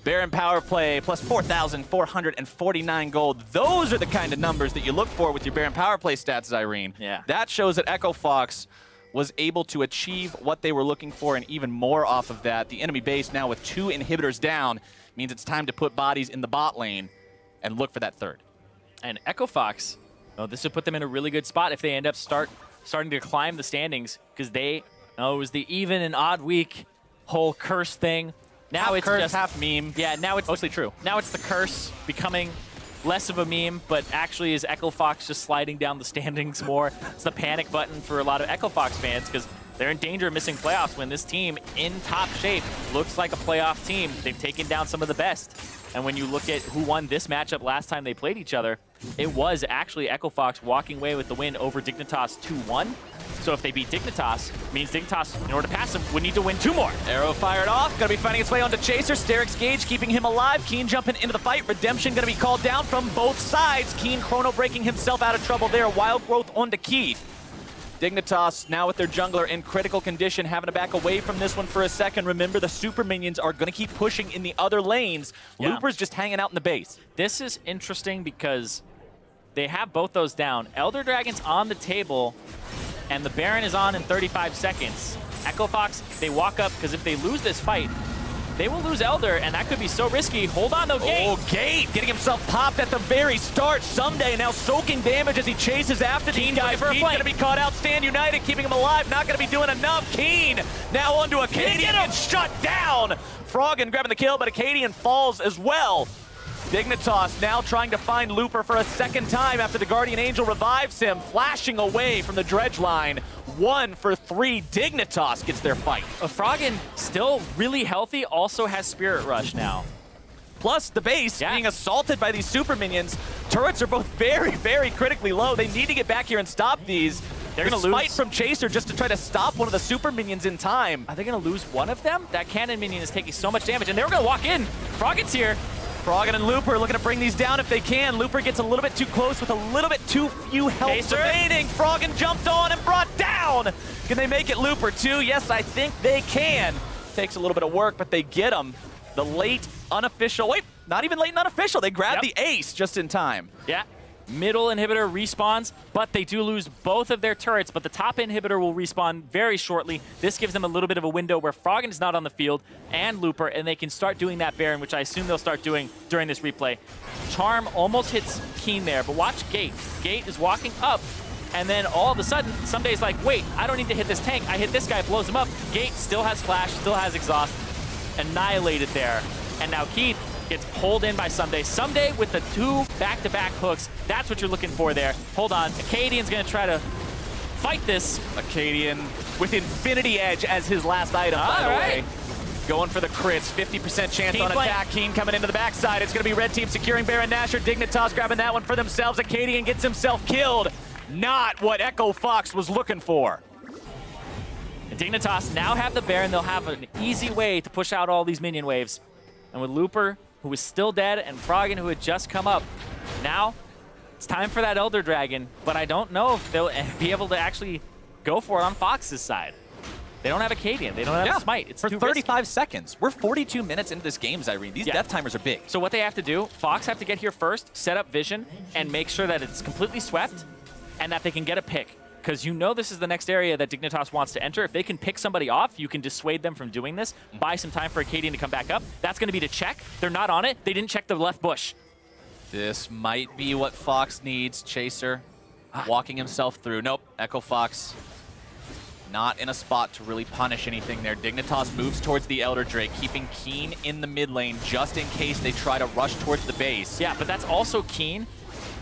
Speaker 8: Baron power play plus 4,449 gold. Those are the kind of numbers that you look for with your Baron power play stats, Irene.
Speaker 9: Yeah.
Speaker 8: That shows that Echo Fox was able to achieve what they were looking for and even more off of that. The enemy base now with 2 inhibitors down means it's time to put bodies in the bot lane and look for that third.
Speaker 9: And Echo Fox, oh, this would put them in a really good spot if they end up starting to climb the standings, because it was the even and odd week whole curse thing. Now
Speaker 8: Half
Speaker 9: it's
Speaker 8: curse,
Speaker 9: just
Speaker 8: half meme.
Speaker 9: Yeah, now it's
Speaker 8: mostly true.
Speaker 9: Now it's the curse becoming less of a meme, but actually is Echo Fox just sliding down the standings more. It's the panic button for a lot of Echo Fox fans, because they're in danger of missing playoffs when this team in top shape looks like a playoff team. They've taken down some of the best. And when you look at who won this matchup last time they played each other, it was actually Echo Fox walking away with the win over Dignitas 2-1. So if they beat Dignitas, it means Dignitas, in order to pass them, would need to win 2 more.
Speaker 8: Arrow fired off, gonna be finding its way onto Chaser. Sterix Gage keeping him alive. Keen jumping into the fight. Redemption gonna be called down from both sides. Keen chrono breaking himself out of trouble there. Wild Growth onto Keith. Dignitas now with their jungler in critical condition, having to back away from this one for a second. Remember, the super minions are going to keep pushing in the other lanes. Yeah. Looper's just hanging out in the base.
Speaker 9: This is interesting because they have both those down. Elder Dragon's on the table, and the Baron is on in 35 seconds. Echo Fox, they walk up, because if they lose this fight, they will lose Elder, and that could be so risky. Hold on, though, Gate.
Speaker 8: Oh, Gate getting himself popped at the very start. Someday now soaking damage as he chases after these guys. Keen's going to be caught out. Stand United, keeping him alive. Not going to be doing enough. Keen now onto Acadian and shut down. Froggen grabbing the kill, but Acadian falls as well. Dignitas now trying to find Looper for a second time after the Guardian Angel revives him, flashing away from the dredge line. 1 for 3. Dignitas gets their fight.
Speaker 9: Froggen, still really healthy, also has Spirit Rush now.
Speaker 8: Plus the base being assaulted by these super minions. Turrets are both very, very critically low. They need to get back here and stop these. They're going to lose. Fight from Chaser just to try to stop one of the super minions in time.
Speaker 9: Are they going to lose one of them? That cannon minion is taking so much damage, and they're going to walk in. Froggen's here.
Speaker 8: Froggen and Looper looking to bring these down if they can. Looper gets a little bit too close with a little bit too few health remaining. Froggen jumped on and brought down. Can they make it Looper too? Yes, I think they can. Takes a little bit of work, but they get him. The late unofficial, wait, not even late and unofficial. They grab the ace just in time.
Speaker 9: Yeah. Middle inhibitor respawns, but they do lose both of their turrets, but the top inhibitor will respawn very shortly. This gives them a little bit of a window where Froggen is not on the field and Looper, and they can start doing that Baron, which I assume they'll start doing during this replay. Charm almost hits Keen there, but watch Gate. Gate is walking up, and then all of a sudden, Someday's like, wait, I don't need to hit this tank. I hit this guy, blows him up. Gate still has Flash, still has Exhaust. Annihilated there. And now Keith gets pulled in by Someday. Someday with the 2 back-to-back hooks. That's what you're looking for there. Hold on. Acadian's going to try to fight this.
Speaker 8: Acadian with Infinity Edge as his last item, by the way. Going for the crits. 50% chance on attack. Keen coming into the backside. It's going to be red team securing Baron Nashor. Dignitas grabbing that one for themselves. Acadian gets himself killed. Not what Echo Fox was looking for.
Speaker 9: And Dignitas now have the Baron. They'll have an easy way to push out all these minion waves. And with Looper, who is still dead, and Froggen, who had just come up, now it's time for that Elder Dragon. But I don't know if they'll be able to actually go for it on Fox's side. They don't have Acadian. They don't have Smite. It's
Speaker 8: for
Speaker 9: too
Speaker 8: 35
Speaker 9: risky.
Speaker 8: seconds. We're 42 minutes into this game, Zyrene. These death timers are big.
Speaker 9: So what they have to do, Fox have to get here first, set up vision, and make sure that it's completely swept, and that they can get a pick. Because you know this is the next area that Dignitas wants to enter. If they can pick somebody off, you can dissuade them from doing this, buy some time for Acadian to come back up. That's going to be to check. They're not on it. They didn't check the left bush.
Speaker 8: This might be what Fox needs. Chaser walking himself through. Nope, Echo Fox not in a spot to really punish anything there. Dignitas moves towards the Elder Drake, keeping Keen in the mid lane just in case they try to rush towards the base.
Speaker 9: Yeah, but that's also Keen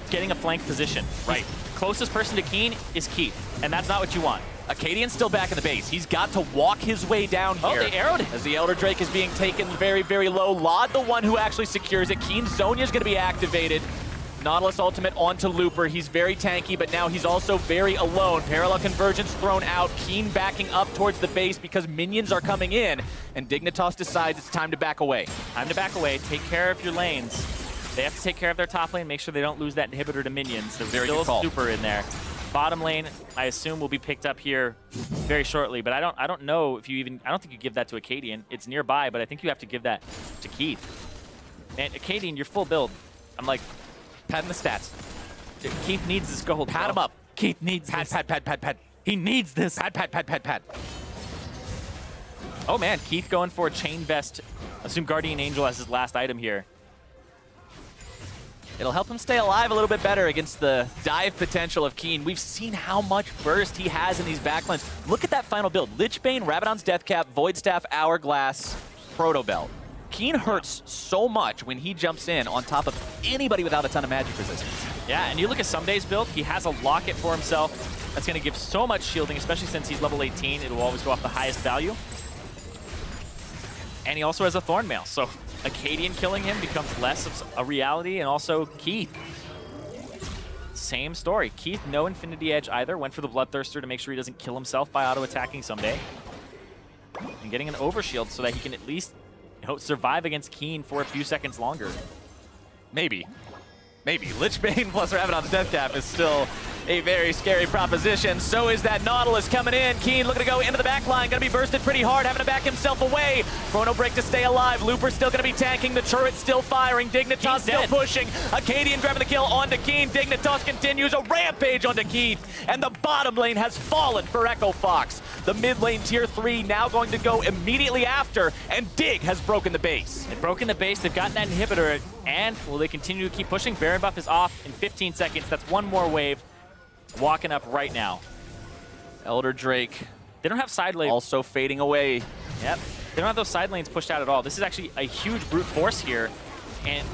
Speaker 9: getting a flank position. Right. Closest person to Keen is Keith, and that's not what you want.
Speaker 8: Acadian's still back in the base. He's got to walk his way down here.
Speaker 9: Oh, they arrowed him.
Speaker 8: As the Elder Drake is being taken very, very low. Lod, the one who actually secures it. Keen Zonya's going to be activated. Nautilus ultimate onto Looper. He's very tanky, but now he's also very alone. Parallel convergence thrown out. Keen backing up towards the base because minions are coming in, and Dignitas decides it's time to back away.
Speaker 9: Time to back away. Take care of your lanes. They have to take care of their top lane, make sure they don't lose that inhibitor to minions. There's still a super in there. Bottom lane, I assume, will be picked up here very shortly, but I don't know if you even, I don't think you give that to Acadian. It's nearby, but I think you have to give that to Keith. And Acadian, you're full build. I'm like,
Speaker 8: patting the stats.
Speaker 9: Keith needs this gold.
Speaker 8: Pat him up.
Speaker 9: Keith needs this.
Speaker 8: Pat.
Speaker 9: He needs this.
Speaker 8: Pat.
Speaker 9: Oh man, Keith going for a chain vest. Assume Guardian Angel as his last item here.
Speaker 8: It'll help him stay alive a little bit better against the dive potential of Keen. We've seen how much burst he has in these backlines. Look at that final build. Lichbane, Rabadon's Deathcap, Void Staff, Hourglass, Proto Belt. Keen hurts so much when he jumps in on top of anybody without a ton of magic resistance.
Speaker 9: Yeah, and you look at Someday's build, he has a locket for himself. That's going to give so much shielding, especially since he's level 18. It will always go off the highest value. And he also has a Thornmail, so Acadian killing him becomes less of a reality, and also Keith. Same story. Keith, no Infinity Edge either. Went for the Bloodthirster to make sure he doesn't kill himself by auto-attacking Someday. And getting an Overshield so that he can at least, you know, survive against Keen for a few seconds longer.
Speaker 8: Maybe. Lichbane plus Rabadon's Deathcap is still a very scary proposition. So is that Nautilus coming in. Keen looking to go into the back line. Going to be bursted pretty hard, having to back himself away. Chrono Break to stay alive. Looper's still going to be tanking. The turret's still firing. Dignitas still pushing. Acadian grabbing the kill onto Keen. Dignitas continues a rampage onto Keith. And the bottom lane has fallen for Echo Fox. The mid lane tier 3 now going to go immediately after. And Dig has broken the base.
Speaker 9: They've broken the base. They've gotten that inhibitor. And will they continue to keep pushing? Baron buff is off in 15 seconds. That's one more wave. Walking up right now.
Speaker 8: Elder Drake.
Speaker 9: They don't have side lane.
Speaker 8: Also fading away.
Speaker 9: Yep. They don't have those side lanes pushed out at all. This is actually a huge brute force here. And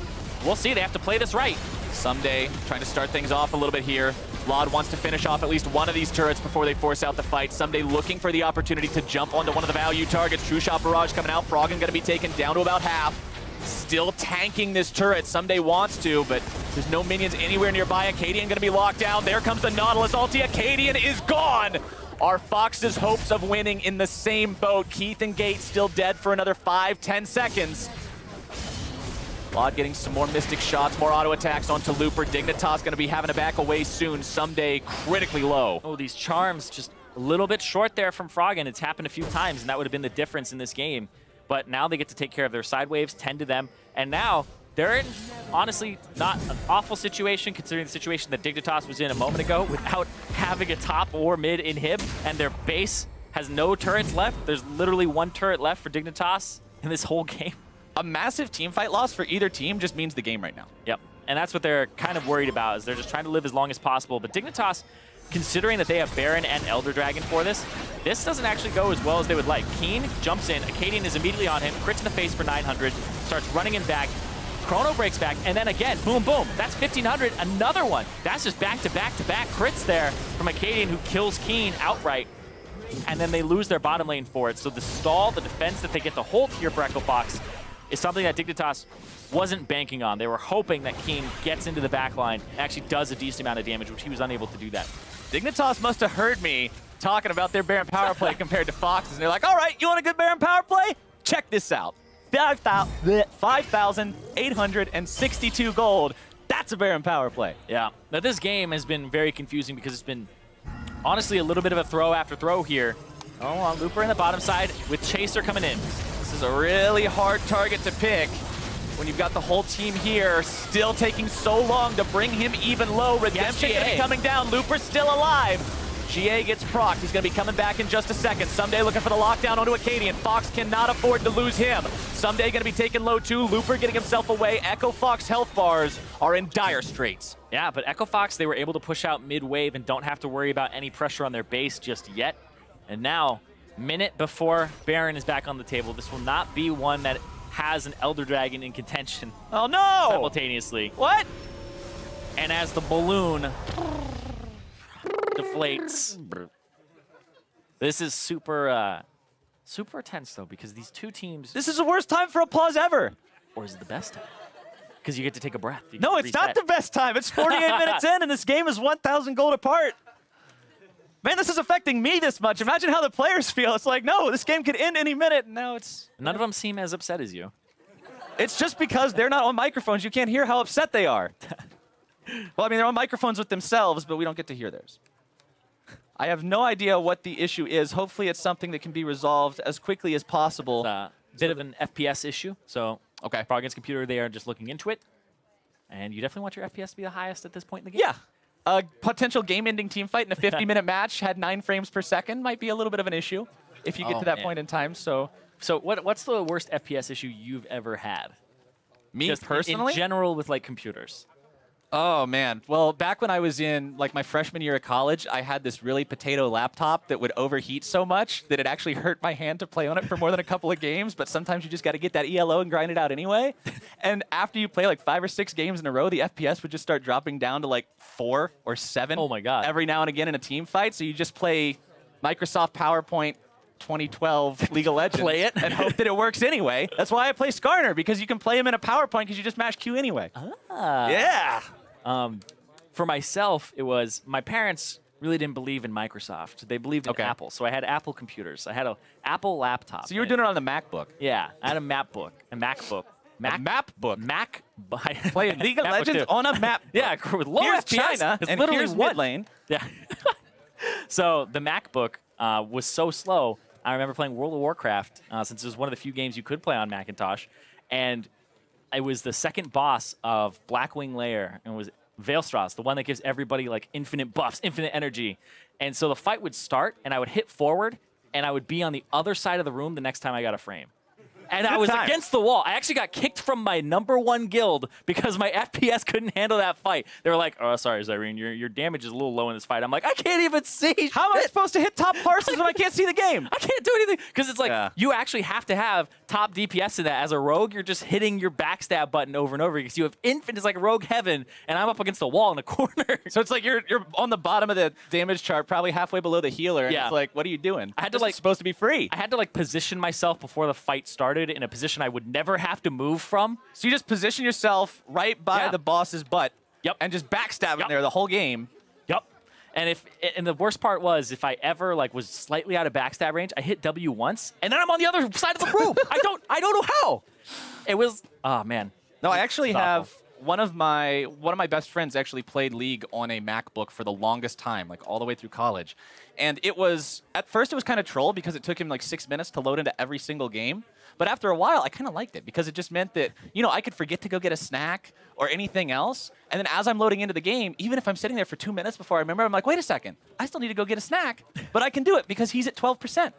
Speaker 9: we'll see. They have to play this right.
Speaker 8: Someday trying to start things off a little bit here. Vlad wants to finish off at least one of these turrets before they force out the fight. Someday looking for the opportunity to jump onto one of the value targets. True Shot Barrage coming out. Froggen going to be taken down to about half. Still tanking this turret. Someday wants to, but there's no minions anywhere nearby. Acadian going to be locked down. There comes the Nautilus ulti. Acadian is gone. Are Fox's hopes of winning in the same boat? Keith and Gate still dead for another 5-10 seconds. Vlad getting some more Mystic shots, more auto attacks onto Looper. Dignitas going to be having to back away soon. Someday critically low.
Speaker 9: Oh, these charms just a little bit short there from Froggen. It's happened a few times, and that would have been the difference in this game. But now they get to take care of their side waves, tend to them, and now they're in, honestly, not an awful situation considering the situation that Dignitas was in a moment ago without having a top or mid inhib, and their base has no turrets left. There's literally one turret left for Dignitas in this whole game.
Speaker 8: A massive team fight loss for either team just means the game right now.
Speaker 9: Yep, and that's what they're kind of worried about, is they're just trying to live as long as possible. But Dignitas, considering that they have Baron and Elder Dragon for this doesn't actually go as well as they would like. Keen jumps in, Acadian is immediately on him, crits in the face for 900, starts running him back, Chrono breaks back, and then again, boom, boom, that's 1500, another one. That's just back-to-back-to-back crits there from Acadian, who kills Keen outright, and then they lose their bottom lane for it. So the stall, the defense that they get to hold here for Echo Fox is something that Dignitas wasn't banking on. They were hoping that Keen gets into the back line and actually does a decent amount of damage, which he was unable to do that.
Speaker 11: Dignitas must have heard me talking about their Baron power play compared to Fox's, and they're like, all right, you want a good Baron power play? Check this out. 5,862 gold. That's a Baron power play.
Speaker 9: Yeah. Now, this game has been very confusing because it's been, honestly, a little bit of a throw after throw here. Oh, Looper in the bottom side with Chaser coming in.
Speaker 11: This is a really hard target to pick when you've got the whole team here still taking so long to bring him even low. Redemption gonna be coming down. Looper's still alive. GA gets procced. He's going to be coming back in just a second. Someday looking for the lockdown onto Acadian. Fox cannot afford to lose him. Someday going to be taken low too. Looper getting himself away. Echo Fox health bars are in dire straits.
Speaker 9: Yeah, but Echo Fox, they were able to push out mid-wave and don't have to worry about any pressure on their base just yet. And now, minute before Baron is back on the table, this will not be one that has an Elder Dragon in contention.
Speaker 11: Oh no!
Speaker 9: Simultaneously.
Speaker 11: What?
Speaker 9: And as the balloon deflates. This is super tense though, because these two teams.
Speaker 11: This is the worst time for applause ever.
Speaker 9: Or is it the best time? Because you get to take a breath.
Speaker 11: No, it's not the best time. It's 48 minutes in, and this game is 1,000 gold apart. Man, this is affecting me this much. Imagine how the players feel. It's like, no, this game could end any minute, and now it's.
Speaker 9: None of them seem as upset as you.
Speaker 11: It's just because they're not on microphones. You can't hear how upset they are. Well, I mean, they're on microphones with themselves, but we don't get to hear theirs. I have no idea what the issue is. Hopefully it's something that can be resolved as quickly as possible.
Speaker 9: Bit of an FPS issue. So,
Speaker 11: okay,
Speaker 9: Frog Against Computer, they are just looking into it. And you definitely want your FPS to be the highest at this point in the game.
Speaker 11: Yeah. A potential game-ending team fight in a 50-minute match had 9 frames per second might be a little bit of an issue if you get to that point in time. So
Speaker 9: what's the worst FPS issue you've ever had?
Speaker 11: Me
Speaker 9: just
Speaker 11: personally?
Speaker 9: In general with like computers.
Speaker 11: Oh, man. Well, back when I was in like my freshman year of college, I had this really potato laptop that would overheat so much that it actually hurt my hand to play on it for more than a couple of games. But sometimes you just got to get that ELO and grind it out anyway. And after you play like 5 or 6 games in a row, the FPS would just start dropping down to like 4 or 7.
Speaker 9: Oh, my God.
Speaker 11: Every now and again in a team fight. So you just play Microsoft PowerPoint 2012 League of Legends.
Speaker 9: Play it.
Speaker 11: And hope that it works anyway. That's why I play Skarner, because you can play him in a PowerPoint because you just mash Q anyway. Yeah.
Speaker 9: For myself, it was my parents really didn't believe in Microsoft. They believed in Apple. So I had Apple computers. I had an Apple laptop.
Speaker 11: So you were doing it on the MacBook?
Speaker 9: Yeah. I had a MacBook. A MacBook. Mac.
Speaker 11: Playing League of Legends on a map.
Speaker 9: Yeah, with low
Speaker 11: here's
Speaker 9: FPS.
Speaker 11: China,
Speaker 9: It's
Speaker 11: and
Speaker 9: literally
Speaker 11: here's mid lane.
Speaker 9: Yeah. So the MacBook was so slow. I remember playing World of Warcraft, since it was one of the few games you could play on Macintosh. And I was the second boss of Blackwing Lair, and it was Veilstrass, the one that gives everybody like infinite buffs, infinite energy. And so the fight would start, and I would hit forward, and I would be on the other side of the room the next time I got a frame. And I was against the wall. I actually got kicked from my #1 guild because my FPS couldn't handle that fight. They were like, oh, sorry, Zyrene, your damage is a little low in this fight. I'm like, I can't even see.
Speaker 11: How am I supposed to hit top parses when I can't see the game?
Speaker 9: I can't do anything. Because it's like, you actually have to have top DPS in that. As a rogue, you're just hitting your backstab button over and over because you have infinite, it's like rogue heaven, and I'm up against the wall in a corner.
Speaker 11: So it's like you're on the bottom of the damage chart, probably halfway below the healer. And it's like, what are you doing?
Speaker 9: I had to
Speaker 11: like supposed to be free.
Speaker 9: I had to like position myself before the fight started in a position I would never have to move from.
Speaker 11: So you just position yourself right by the boss's butt.
Speaker 9: Yep.
Speaker 11: And just backstab him there the whole game.
Speaker 9: Yep. And the worst part was if I ever like was slightly out of backstab range, I hit W once, and then I'm on the other side of the room. I don't know how. It was man.
Speaker 11: No, I actually have one of my best friends actually played League on a MacBook for the longest time, like all the way through college. And it was at first it was kind of troll because it took him like 6 minutes to load into every single game. But after a while, I kind of liked it because it just meant that, you know, I could forget to go get a snack or anything else. And then as I'm loading into the game, even if I'm sitting there for 2 minutes before I remember, I'm like, wait a second, I still need to go get a snack. But I can do it because he's at 12%.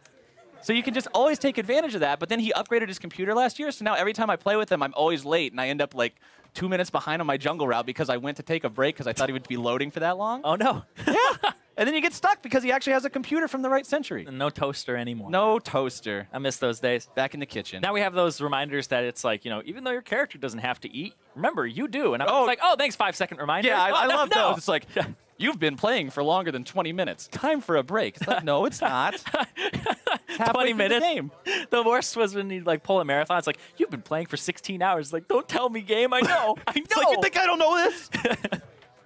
Speaker 11: So you can just always take advantage of that. But then he upgraded his computer last year. So now every time I play with him, I'm always late. And I end up like 2 minutes behind on my jungle route because I went to take a break because I thought he would be loading for that long.
Speaker 9: Oh, no.
Speaker 11: Yeah. And then you get stuck because he actually has a computer from the right century.
Speaker 9: No toaster anymore.
Speaker 11: No toaster.
Speaker 9: I miss those days.
Speaker 11: Back in the kitchen.
Speaker 9: Now we have those reminders that it's like, you know, even though your character doesn't have to eat, remember, you do. And I'm like, oh, thanks, 5-second reminder.
Speaker 11: Yeah, I love those. It's like,
Speaker 9: yeah.
Speaker 11: You've been playing for longer than 20 minutes. Time for a break. It's like, no, it's not.
Speaker 9: 20 minutes. The worst was when you like pull a marathon. It's like, you've been playing for 16 hours. Like, don't tell me, game. I know. I know.
Speaker 11: It's like, you think I don't know this?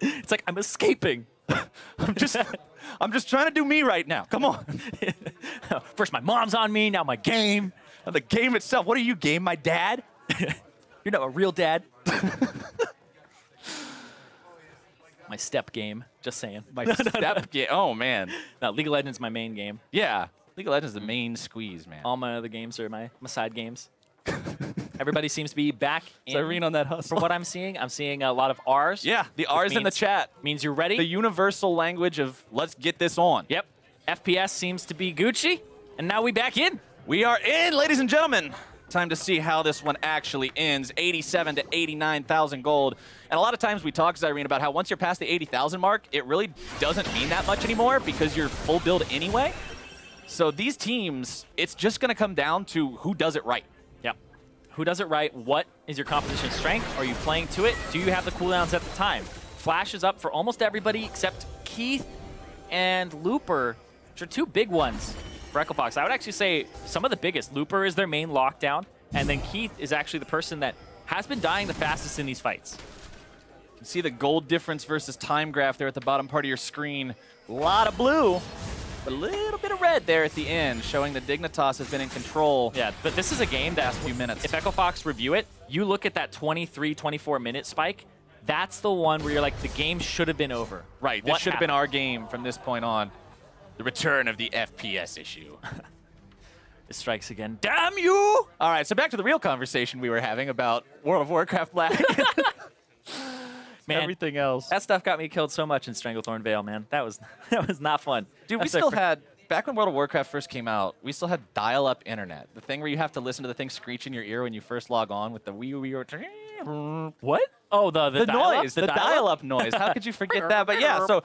Speaker 9: It's like, I'm escaping.
Speaker 11: I'm just trying to do me right now. Come on.
Speaker 9: First my mom's on me, now my game.
Speaker 11: Now the game itself. What are you, game? My dad?
Speaker 9: You're not a real dad. My step game, just saying.
Speaker 11: My step game. Oh, man.
Speaker 9: No, League of Legends is my main game.
Speaker 11: Yeah. League of Legends is the main squeeze, man.
Speaker 9: All my other games are my side games. Everybody seems to be back in.
Speaker 11: Irene on that hustle.
Speaker 9: For what I'm seeing a lot of R's.
Speaker 11: Yeah, the R's in the chat.
Speaker 9: Means you're ready.
Speaker 11: The universal language of let's get this on.
Speaker 9: Yep. FPS seems to be Gucci, and now we back in.
Speaker 11: We are in, ladies and gentlemen. Time to see how this one actually ends. 87 to 89,000 gold. And a lot of times we talk, Irene, about how once you're past the 80,000 mark, it really doesn't mean that much anymore because you're full build anyway. So these teams, it's just going to come down to who does it right.
Speaker 9: Yep. Who does it right? What is your composition strength? Are you playing to it? Do you have the cooldowns at the time? Flash is up for almost everybody except Keith and Looper, which are two big ones for EchoFox. I would actually say some of the biggest. Looper is their main lockdown, and then Keith is actually the person that has been dying the fastest in these fights.
Speaker 11: You can see the gold difference versus time graph there at the bottom part of your screen. A lot of blue, but a little bit of red there at the end, showing that Dignitas has been in control.
Speaker 9: Yeah, but this is a game that,
Speaker 11: few minutes.
Speaker 9: If EchoFox review it, you look at that 23, 24-minute spike, that's the one where you're like, the game should have been over.
Speaker 11: Right, this should have been our game from this point on. The return of the FPS issue.
Speaker 9: It strikes again. Damn you!
Speaker 11: All right, so back to the real conversation we were having about World of Warcraft lag.
Speaker 9: Man,
Speaker 11: everything else.
Speaker 9: That stuff got me killed so much in Stranglethorn Vale, man. That was not fun.
Speaker 11: Dude, we still had, back when World of Warcraft first came out, we still had dial-up internet. The thing where you have to listen to the thing screech in your ear when you first log on with the wee.
Speaker 9: What? Oh, the
Speaker 11: noise, the dial-up noise. How could you forget that? But yeah, so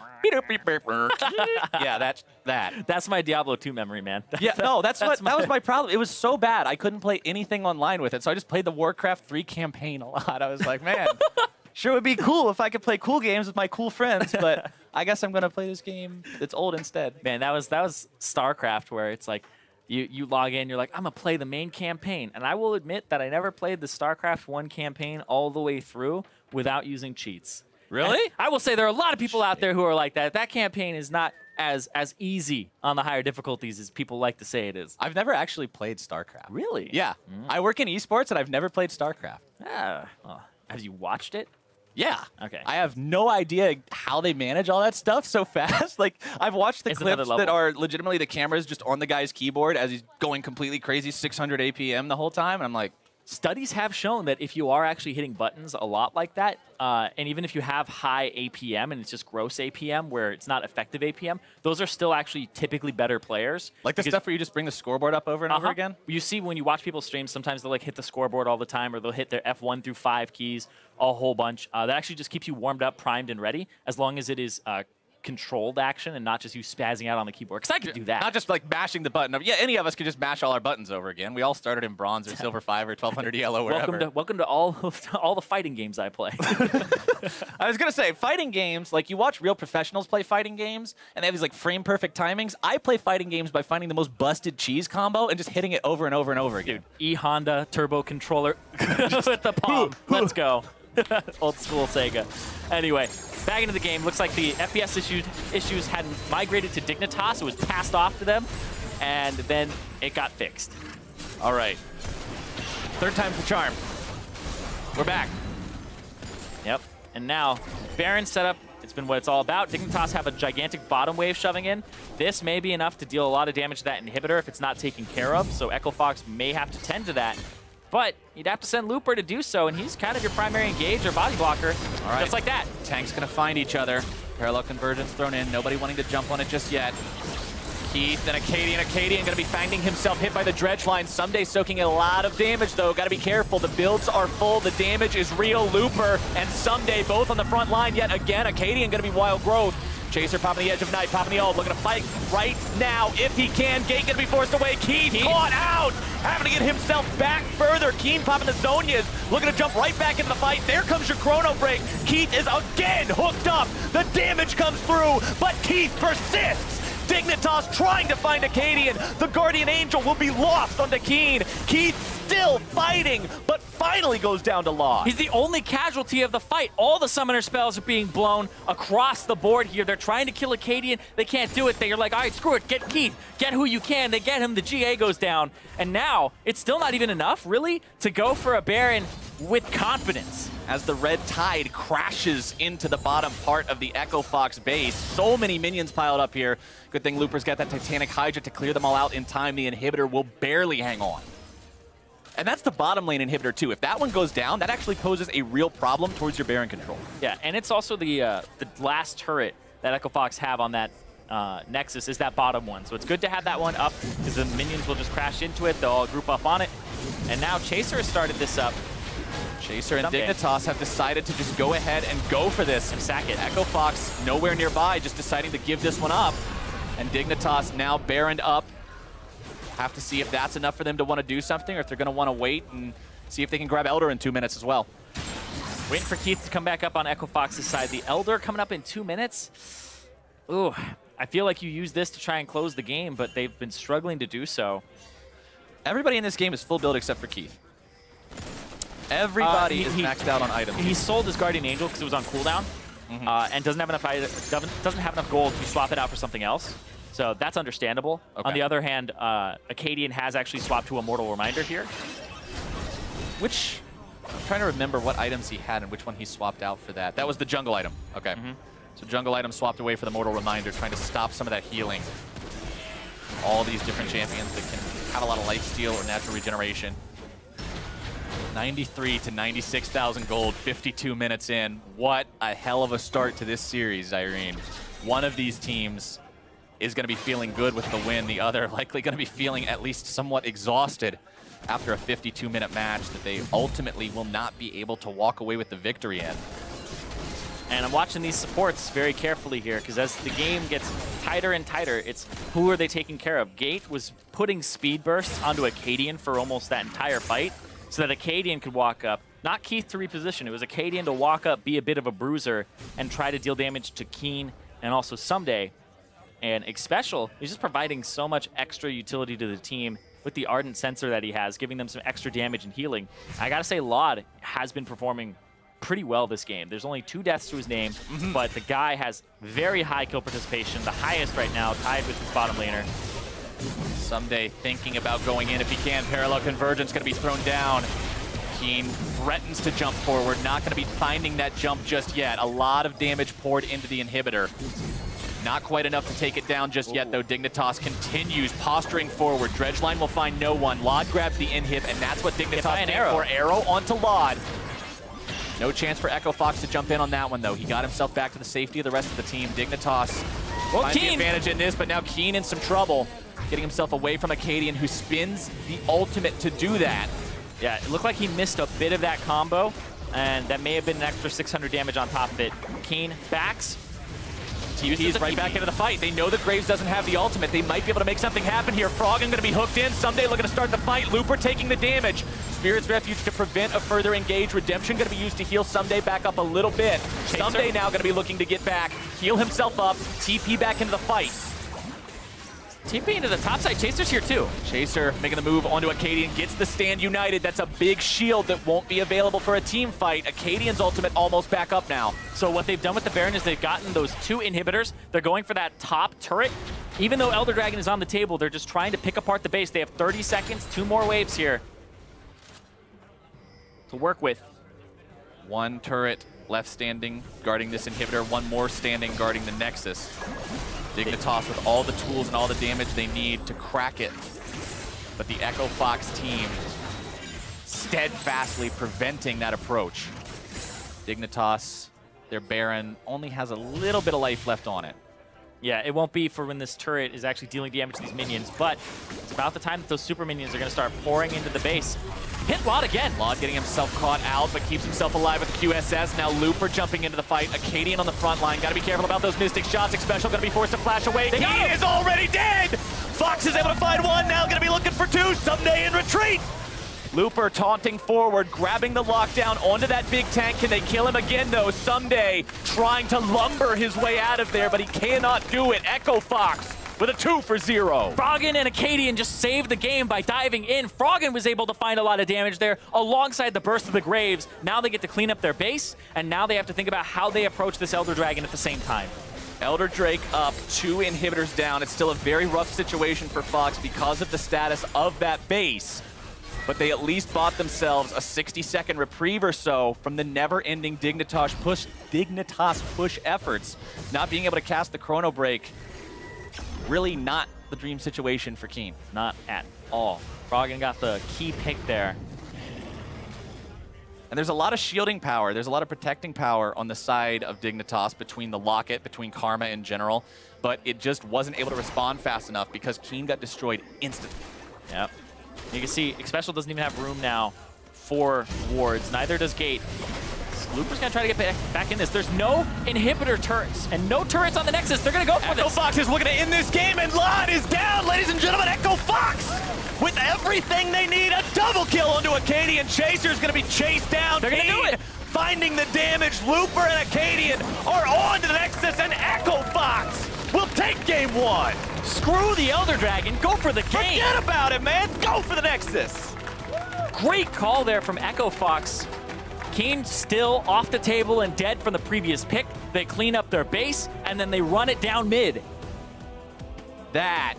Speaker 11: yeah, that's that.
Speaker 9: That's my Diablo 2 memory, man.
Speaker 11: Yeah, no, that was my problem. It was so bad I couldn't play anything online with it, so I just played the Warcraft 3 campaign a lot. I was like, man, sure would be cool if I could play cool games with my cool friends, but I guess I'm gonna play this game that's old instead.
Speaker 9: Man, that was StarCraft, where it's like you log in, you're like, I'm gonna play the main campaign, and I will admit that I never played the StarCraft 1 campaign all the way through without using cheats.
Speaker 11: Really?
Speaker 9: And I will say there are a lot of people out there who are like that. That campaign is not as easy on the higher difficulties as people like to say it is.
Speaker 11: I've never actually played StarCraft.
Speaker 9: Really?
Speaker 11: Yeah. I work in esports, and I've never played StarCraft.
Speaker 9: Have you watched it?
Speaker 11: Yeah.
Speaker 9: Okay.
Speaker 11: I have no idea how they manage all that stuff so fast. Like, I've watched the clips that are legitimately the cameras just on the guy's keyboard as he's going completely crazy, 600 APM the whole time, and I'm like,
Speaker 9: studies have shown that if you are actually hitting buttons a lot like that, and even if you have high APM and it's just gross APM where it's not effective APM, those are still actually typically better players.
Speaker 11: Like the stuff where you just bring the scoreboard up over and over again?
Speaker 9: You see when you watch people stream, sometimes they'll like hit the scoreboard all the time, or they'll hit their F1 through 5 keys a whole bunch. That actually just keeps you warmed up, primed, and ready, as long as it is controlled action and not just you spazzing out on the keyboard, because I could do that.
Speaker 11: Not just like mashing the button. Yeah, any of us could just mash all our buttons over again. We all started in bronze or silver 5 or 1200 yellow, wherever.
Speaker 9: Welcome to all the fighting games I play.
Speaker 11: I was gonna say, fighting games, like you watch real professionals play fighting games and they have these like frame perfect timings. I play fighting games by finding the most busted cheese combo and just hitting it over and over and over again.
Speaker 9: Dude, E-Honda turbo controller with the palm. Let's go. Old school Sega. Anyway, back into the game. Looks like the FPS issues hadn't migrated to Dignitas. It was passed off to them, and then it got fixed.
Speaker 11: All right. Third time's the charm. We're back.
Speaker 9: Yep. And now, Baron setup. It's been what it's all about. Dignitas have a gigantic bottom wave shoving in. This may be enough to deal a lot of damage to that inhibitor if it's not taken care of, so EchoFox may have to tend to that. But you'd have to send Looper to do so, and he's kind of your primary engage or body blocker.
Speaker 11: All right.
Speaker 9: Just like that.
Speaker 11: Tanks gonna find each other. Parallel convergence thrown in. Nobody wanting to jump on it just yet. Keith and Acadian gonna be finding himself hit by the dredge line. Someday soaking a lot of damage though. Gotta be careful. The builds are full. The damage is real. Looper and Someday both on the front line yet again. Acadian gonna be wild growth. Chaser popping the edge of night, popping the ult, looking to fight right now if he can. Gate gonna be forced away. Keith caught out, having to get himself back further. Keen popping the Zonias, looking to jump right back into the fight. There comes your chrono break. Keith is again hooked up. The damage comes through, but Keith persists.
Speaker 8: Dignitas trying to find Acadian. The Guardian Angel will be lost onto Keen. Keith still fighting, but finally goes down to Law.
Speaker 9: He's the only casualty of the fight. All the summoner spells are being blown across the board here. They're trying to kill Acadian. They can't do it. They're like, all right, screw it. Get Keith. Get who you can. They get him. The GA goes down. And now it's still not even enough, really, to go for a Baron with confidence.
Speaker 11: As the red tide crashes into the bottom part of the Echo Fox base. So many minions piled up here. Good thing Looper's got that Titanic Hydra to clear them all out in time. The inhibitor will barely hang on. And that's the bottom lane inhibitor too. If that one goes down, that actually poses a real problem towards your Baron control.
Speaker 9: Yeah, and it's also the last turret that Echo Fox have on that Nexus is that bottom one. So it's good to have that one up because the minions will just crash into it. They'll all group up on it. And now Chaser has started this up.
Speaker 11: Chaser and Dignitas have decided to just go ahead and go for this and sack it. Echo Fox nowhere nearby, just deciding to give this one up. And Dignitas now Baroned up. Have to see if that's enough for them to want to do something or if they're going to want to wait and see if they can grab Elder in 2 minutes as well.
Speaker 9: Waiting for Keith to come back up on Echo Fox's side. The Elder coming up in 2 minutes. Ooh, I feel like you use this to try and close the game, but they've been struggling to do so.
Speaker 11: Everybody in this game is full build except for Keith. Everybody is maxed out on items.
Speaker 9: He sold his Guardian Angel because it was on cooldown, and doesn't have enough gold to swap it out for something else. So that's understandable.
Speaker 11: Okay.
Speaker 9: On the other hand, Acadian has actually swapped to Immortal Reminder here.
Speaker 11: I'm trying to remember what items he had and which one he swapped out for that. That was the jungle item. Okay. So jungle item swapped away for the Mortal Reminder, trying to stop some of that healing. All these different champions that can have a lot of life steal or natural regeneration. 93 to 96,000 gold, 52 minutes in. What a hell of a start to this series, Irene. One of these teams is going to be feeling good with the win. The other likely going to be feeling at least somewhat exhausted after a 52-minute match that they ultimately will not be able to walk away with the victory in.
Speaker 9: And I'm watching these supports very carefully here because as the game gets tighter and tighter, it's who are they taking care of? Gate was putting speed bursts onto Acadian for almost that entire fight so that Acadian could walk up. Not Keith to reposition, it was Acadian to walk up, be a bit of a bruiser, and try to deal damage to Keen and also Someday. And Xpecial is just providing so much extra utility to the team with the Ardent Sensor that he has, giving them some extra damage and healing. I gotta say, Laud has been performing pretty well this game. There's only 2 deaths to his name, but the guy has very high kill participation, the highest right now, tied with his bottom laner.
Speaker 11: Someday thinking about going in if he can. Parallel Convergence going to be thrown down. Keen threatens to jump forward, not going to be finding that jump just yet. A lot of damage poured into the inhibitor. Not quite enough to take it down just yet, though. Dignitas continues posturing forward. Dredgeline will find no one. Laud grabs the inhib, and that's what Dignitas did for. Arrow onto Laud. No chance for Echo Fox to jump in on that one, though. He got himself back to the safety of the rest of the team. Dignitas finds the advantage in this, but now Keen in some trouble. Getting himself away from Acadian, who spins the ultimate to do that.
Speaker 9: Yeah, it looked like he missed a bit of that combo, and that may have been an extra 600 damage on top of it. Keen backs.
Speaker 11: TP's right back into the fight. They know that Graves doesn't have the ultimate. They might be able to make something happen here. Froggen going to be hooked in. Someday looking to start the fight. Looper taking the damage. Spirit's Refuge to prevent a further engage. Redemption going to be used to heal Someday back up a little bit. Someday now going to be looking to get back, heal himself up, TP back into the fight.
Speaker 9: TP into the top side. Chaser's here too.
Speaker 11: Chaser making the move onto Acadian, gets the stand united. That's a big shield that won't be available for a team fight. Acadian's ultimate almost back up now.
Speaker 9: So what they've done with the Baron is they've gotten those 2 inhibitors. They're going for that top turret. Even though Elder Dragon is on the table, they're just trying to pick apart the base. They have 30 seconds, 2 more waves here to work with.
Speaker 11: 1 turret left standing, guarding this inhibitor. 1 more standing, guarding the Nexus. Dignitas with all the tools and all the damage they need to crack it. But the Echo Fox team steadfastly preventing that approach. Dignitas, their Baron, only has a little bit of life left on it.
Speaker 9: Yeah, it won't be for when this turret is actually dealing damage to these minions, but it's about the time that those super minions are going to start pouring into the base. Hit Laud again.
Speaker 11: Laud getting himself caught out, but keeps himself alive with the QSS. Now Looper jumping into the fight. Acadian on the front line. Got to be careful about those Mystic shots. Xpecial going to be forced to flash away. He is already dead! Fox is able to find 1, now going to be looking for 2. Someday in retreat! Looper taunting forward, grabbing the lockdown onto that big tank. Can they kill him again, though? Someday trying to lumber his way out of there, but he cannot do it. Echo Fox with a 2 for 0.
Speaker 9: Froggen and Acadian just saved the game by diving in. Froggen was able to find a lot of damage there alongside the burst of the Graves. Now they get to clean up their base, and now they have to think about how they approach this Elder Dragon at the same time.
Speaker 11: Elder Drake up, 2 inhibitors down. It's still a very rough situation for Fox because of the status of that base. But they at least bought themselves a 60-second reprieve or so from the never-ending Dignitas push efforts. Not being able to cast the Chrono Break, really not the dream situation for Keen.
Speaker 9: Not at all. Froggen got the key pick there.
Speaker 11: And there's a lot of shielding power, there's a lot of protecting power on the side of Dignitas between the Locket, between Karma in general, but it just wasn't able to respond fast enough because Keen got destroyed instantly.
Speaker 9: Yep. You can see Xpecial doesn't even have room now for wards. Neither does Gate. Looper's going to try to get back in this. There's no inhibitor turrets and no turrets on the Nexus. They're going to go for this.
Speaker 11: Echo Fox is looking to end this game, and Lod is down, ladies and gentlemen. Echo Fox with everything they need. A double kill onto Acadian. Chaser is going to be chased down.
Speaker 9: They're going to do it.
Speaker 11: Finding the damage. Looper and Acadian are on to the Nexus, and Echo Fox will take game 1.
Speaker 9: Screw the Elder Dragon. Go for the game.
Speaker 11: Forget about it, man. Go for the Nexus.
Speaker 9: Great call there from Echo Fox. Keen still off the table and dead from the previous pick. They clean up their base, and then they run it down mid.
Speaker 11: That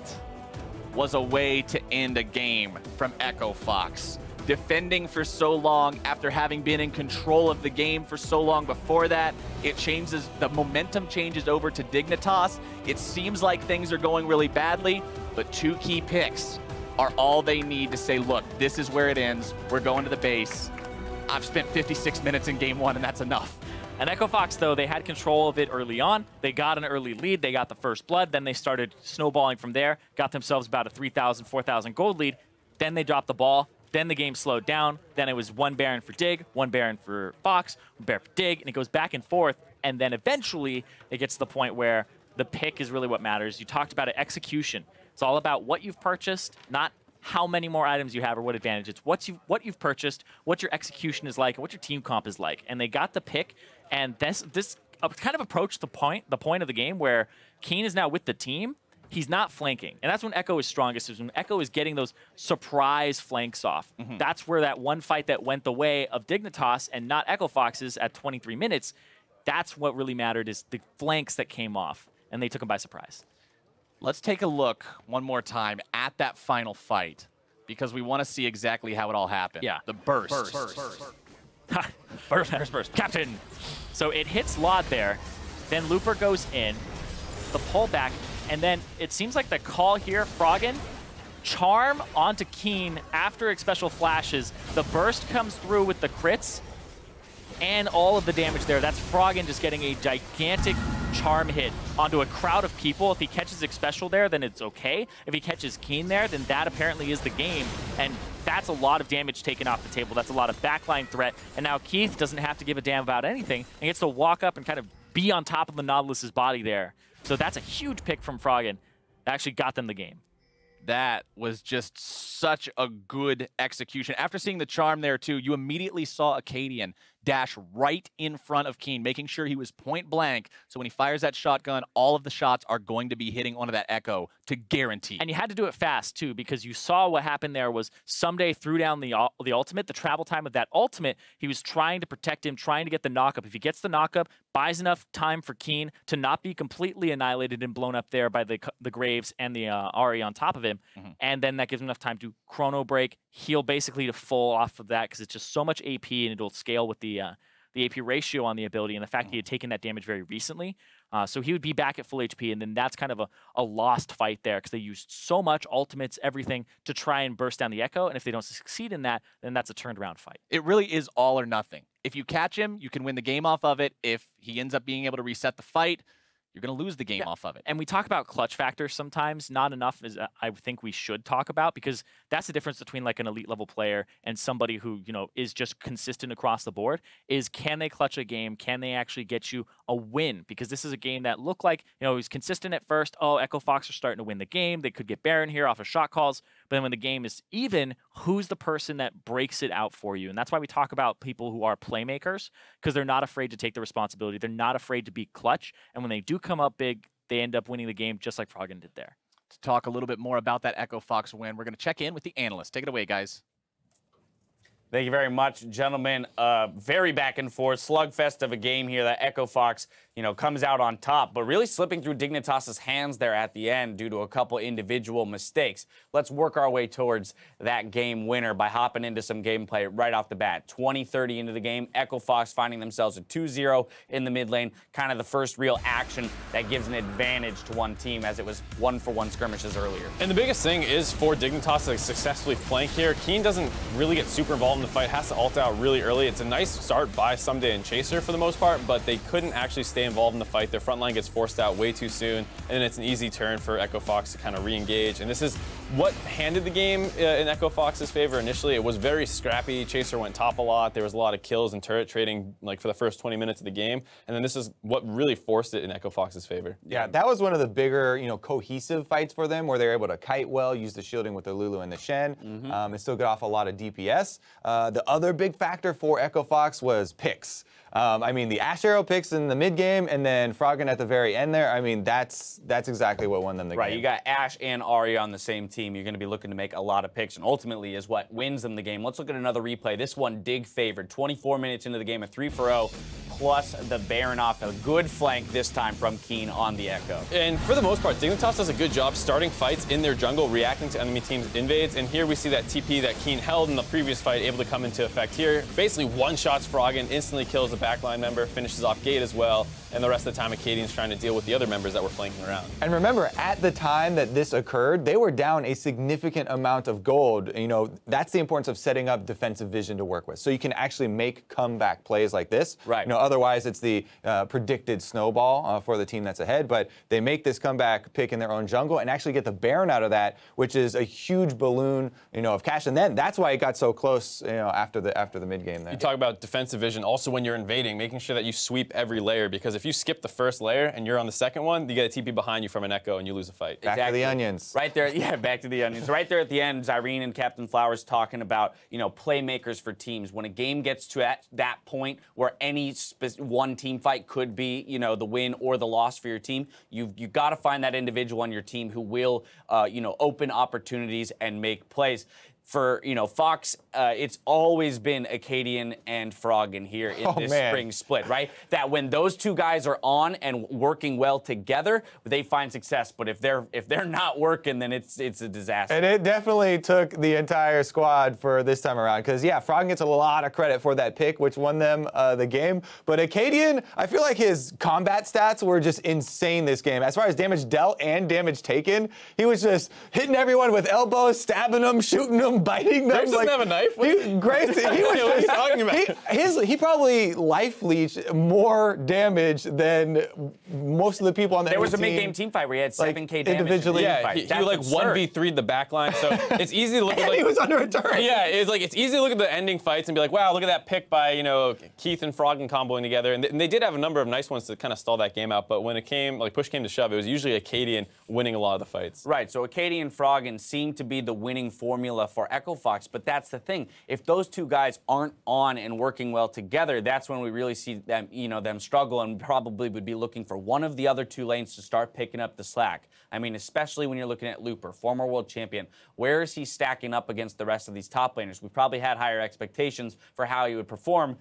Speaker 11: was a way to end a game from Echo Fox. Defending for so long after having been in control of the game for so long before that, it changes, the momentum changes over to Dignitas. It seems like things are going really badly, but 2 key picks are all they need to say, look, this is where it ends. We're going to the base. I've spent 56 minutes in game 1, and that's enough.
Speaker 9: And Echo Fox, though, they had control of it early on. They got an early lead. They got the first blood. Then they started snowballing from there, got themselves about a 3,000, 4,000 gold lead. Then they dropped the ball. Then the game slowed down. Then it was 1 Baron for Dig, 1 Baron for Fox, 1 Baron for Dig, and it goes back and forth. And then eventually it gets to the point where the pick is really what matters. You talked about it, execution. It's all about what you've purchased, not how many more items you have or what advantage. It's what you've purchased, what your execution is like, and what your team comp is like. And they got the pick, and this kind of approached the point of the game where Keen is now with the team. He's not flanking, and that's when Echo is strongest, is when Echo is getting those surprise flanks off. That's where that one fight that went the way of Dignitas and not Echo Fox's at 23 minutes, that's what really mattered, is the flanks that came off, and they took him by surprise.
Speaker 11: Let's take a look one more time at that final fight, because we want to see exactly how it all happened.
Speaker 9: Yeah.
Speaker 11: The burst.
Speaker 9: Burst. Captain. So it hits Lod there. Then Looper goes in. The pullback. And then it seems like the call here, Froggen, charm onto Keen after Xpecial flashes. The burst comes through with the crits and all of the damage there. That's Froggen just getting a gigantic charm hit onto a crowd of people. If he catches Xpecial there, then it's okay. If he catches Keen there, then that apparently is the game. And that's a lot of damage taken off the table. That's a lot of backline threat. And now Keith doesn't have to give a damn about anything and gets to walk up and kind of be on top of the Nautilus's body there. So that's a huge pick from Froggen. That actually got them the game.
Speaker 11: That was just such a good execution. After seeing the charm there, too, you immediately saw Acadian dash right in front of Keen, making sure he was point blank. So when he fires that shotgun, all of the shots are going to be hitting onto that Echo to guarantee.
Speaker 9: And you had to do it fast, too, because you saw what happened there was Someday threw down the ultimate, the travel time of that ultimate. He was trying to protect him, trying to get the knockup. If he gets the knockup, buys enough time for Keen to not be completely annihilated and blown up there by the Graves and the Ahri on top of him. And then that gives him enough time to chrono break, heal basically to full off of that, because it's just so much AP and it'll scale with the AP ratio on the ability and the fact he had taken that damage very recently. So he would be back at full HP, and then that's kind of a lost fight there, because they used so much ultimates, everything, to try and burst down the Echo, and if they don't succeed in that, then that's a turned around fight.
Speaker 11: It really is all or nothing. If you catch him, you can win the game off of it. If he ends up being able to reset the fight, you're going to lose the game off of it.
Speaker 9: And we talk about clutch factors sometimes, not enough as I think we should talk about, because that's the difference between like an elite level player and somebody who, you know, is just consistent across the board, is can they clutch a game? Can they actually get you a win? Because this is a game that looked like, you know, he was consistent at first. Oh, Echo Fox are starting to win the game. They could get Baron here off of shot calls. But then when the game is even, who's the person that breaks it out for you? And that's why we talk about people who are playmakers, because they're not afraid to take the responsibility. They're not afraid to be clutch. And when they do come up big, they end up winning the game just like Froggen did there.
Speaker 11: to talk a little bit more about that Echo Fox win. We're going to check in with the analyst. Take it away, guys.
Speaker 6: Thank you very much, gentlemen. Very back and forth slugfest of a game here that Echo Fox, comes out on top, but really slipping through Dignitas' hands there at the end due to a couple individual mistakes. Let's work our way towards that game winner by hopping into some gameplay right off the bat. 20-30 into the game, Echo Fox finding themselves at 2-0 in the mid lane, kind of the first real action that gives an advantage to one team, as it was 1-for-1 skirmishes earlier.
Speaker 4: And the biggest thing is for Dignitas to successfully flank here. Keen doesn't really get super involved in the fight, has to ult out really early. It's a nice start by Someday and Chaser for the most part, but they couldn't actually stay involved in the fight. Their front line gets forced out way too soon, and then it's an easy turn for Echo Fox to kind of re-engage. And this is what handed the game in Echo Fox's favor initially. It was very scrappy. Chaser went top a lot. There was a lot of kills and turret trading for the first 20 minutes of the game, and then this is what really forced it in Echo Fox's favor.
Speaker 7: Yeah, that was one of the bigger, cohesive fights for them, where they were able to kite well, use the shielding with the Lulu and the Shen, and still get off a lot of DPS. The other big factor for Echo Fox was picks. The Ash Arrow picks in the mid game, and then Froggen at the very end there. That's exactly what won them the game.
Speaker 6: Right, you got Ash and Arya on the same team. You're going to be looking to make a lot of picks, and ultimately is what wins them the game. Let's look at another replay. This one, Dig favored. 24 minutes into the game, a 3-for-0, plus the Baron off. A good flank this time from Keen on the Echo.
Speaker 4: And for the most part, Dignitas does a good job starting fights in their jungle, reacting to enemy teams' invades, and here we see that TP that Keen held in the previous fight able to come into effect here. Basically one-shots Froggen, instantly kills the backline member, finishes off Gate as well, and the rest of the time Acadian's trying to deal with the other members that were flanking around.
Speaker 7: And remember, at the time that this occurred, they were down a significant amount of gold. That's the importance of setting up defensive vision to work with. So you can actually make comeback plays like this.
Speaker 6: Right.
Speaker 7: Otherwise it's the predicted snowball for the team that's ahead, but they make this comeback pick in their own jungle and actually get the Baron out of that, which is a huge balloon, of cash. And then that's why it got so close, after the mid game there.
Speaker 4: You talk about defensive vision. Also, when you're invading, making sure that you sweep every layer, because if you skip the first layer and you're on the second one, you get a TP behind you from an Echo and you lose a fight.
Speaker 7: Back to the onions.
Speaker 6: Right there, yeah, back to the onions. Right there at the end, Irene and Captain Flowers talking about, playmakers for teams. When a game gets to that point where any one team fight could be, the win or the loss for your team, you've got to find that individual on your team who will, open opportunities and make plays. For Fox, it's always been Acadian and Froggen here in this spring split, right? That when those two guys are on and working well together, they find success. But if they're not working, then it's a disaster.
Speaker 7: And it definitely took the entire squad for this time around, because Froggen gets a lot of credit for that pick, which won them the game. But Acadian, I feel like his combat stats were just insane this game. As far as damage dealt and damage taken, he was just hitting everyone with elbows, stabbing them, shooting them, biting them.
Speaker 4: Grace doesn't have a knife?
Speaker 7: Grace, he was
Speaker 4: what are you talking about?
Speaker 7: He probably life leached more damage than most of the people on the
Speaker 6: There was a
Speaker 7: team.
Speaker 6: mid-game team fight where he had 7K damage.
Speaker 7: Individually.
Speaker 4: Yeah, he 1v3'd the backline, so it's easy to look at
Speaker 7: he was under a turret.
Speaker 4: Yeah, it's easy to look at the ending fights and be like, wow, look at that pick by, Keith and Froggen comboing together. And they did have a number of nice ones to kind of stall that game out, but when it came, push came to shove, it was usually Acadian winning a lot of the fights.
Speaker 6: Right, so Acadian Froggen seemed to be the winning formula for Echo Fox, but that's the thing. If those two guys aren't on and working well together, that's when we really see them, them struggle, and probably would be looking for one of the other two lanes to start picking up the slack. Especially when you're looking at Looper, former world champion. Where is he stacking up against the rest of these top laners? We probably had higher expectations for how he would perform,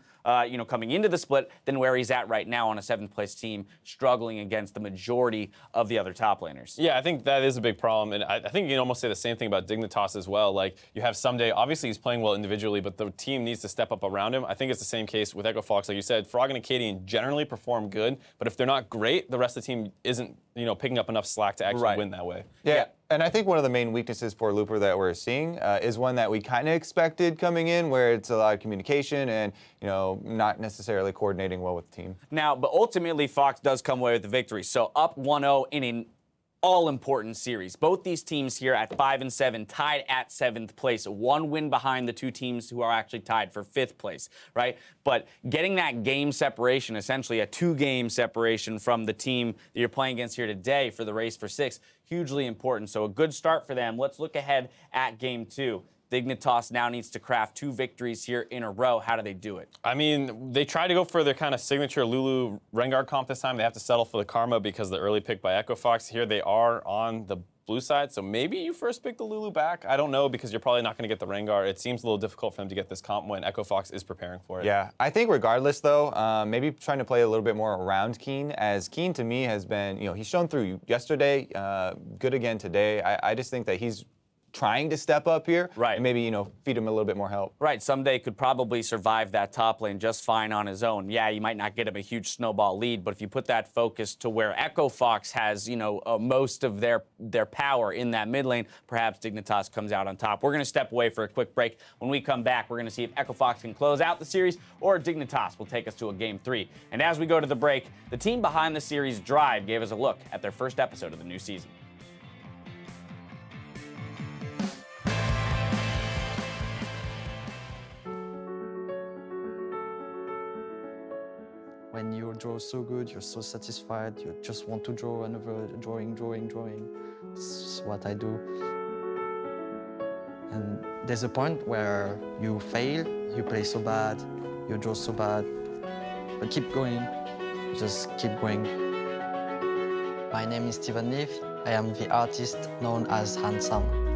Speaker 6: coming into the split than where he's at right now on a 7th place team, struggling against the majority of the other top laners.
Speaker 4: Yeah, I think that is a big problem, and I think you can almost say the same thing about Dignitas as well. You have Someday, obviously he's playing well individually, but the team needs to step up around him. I think it's the same case with Echo Fox. Like you said, Froggen and Acadian generally perform good, but if they're not great, the rest of the team isn't, picking up enough slack to actually win that way.
Speaker 7: Yeah. And I think one of the main weaknesses for Looper that we're seeing is one that we kind of expected coming in, where it's a lot of communication and, not necessarily coordinating well with the team.
Speaker 6: Now, but ultimately, Fox does come away with the victory. So up 1-0 in an all-important series. Both these teams here at 5 and 7, tied at 7th place. One win behind the two teams who are actually tied for 5th place, right? But getting that game separation, essentially a 2-game separation from the team that you're playing against here today for the race for 6, hugely important. So a good start for them. Let's look ahead at game 2. Dignitas now needs to craft 2 victories here in a row. How do they do it?
Speaker 4: I mean, they tried to go for their kind of signature Lulu Rengar comp this time. They have to settle for the Karma because of the early pick by Echo Fox. Here they are on the blue side, so maybe you first pick the Lulu back. I don't know, because you're probably not going to get the Rengar. It seems a little difficult for them to get this comp when Echo Fox is preparing for it.
Speaker 7: Yeah, I think regardless though, maybe trying to play a little bit more around Keen, as Keen to me has been, he's shown through yesterday, good again today. I just think that he's trying to step up here,
Speaker 6: right?
Speaker 7: And maybe feed him a little bit more help.
Speaker 6: Right. Someday could probably survive that top lane just fine on his own. Yeah, you might not get him a huge snowball lead, but if you put that focus to where Echo Fox has, most of their power in that mid lane, perhaps Dignitas comes out on top. We're going to step away for a quick break. When we come back, we're going to see if Echo Fox can close out the series or Dignitas will take us to a game 3. And as we go to the break, the team behind the series, Drive, gave us a look at their first episode of the new season.
Speaker 12: When you draw so good, you're so satisfied, you just want to draw another drawing. This is what I do. And there's a point where you fail, you play so bad, you draw so bad, but keep going, just keep going. My name is Steven Leaf. I am the artist known as Handsome.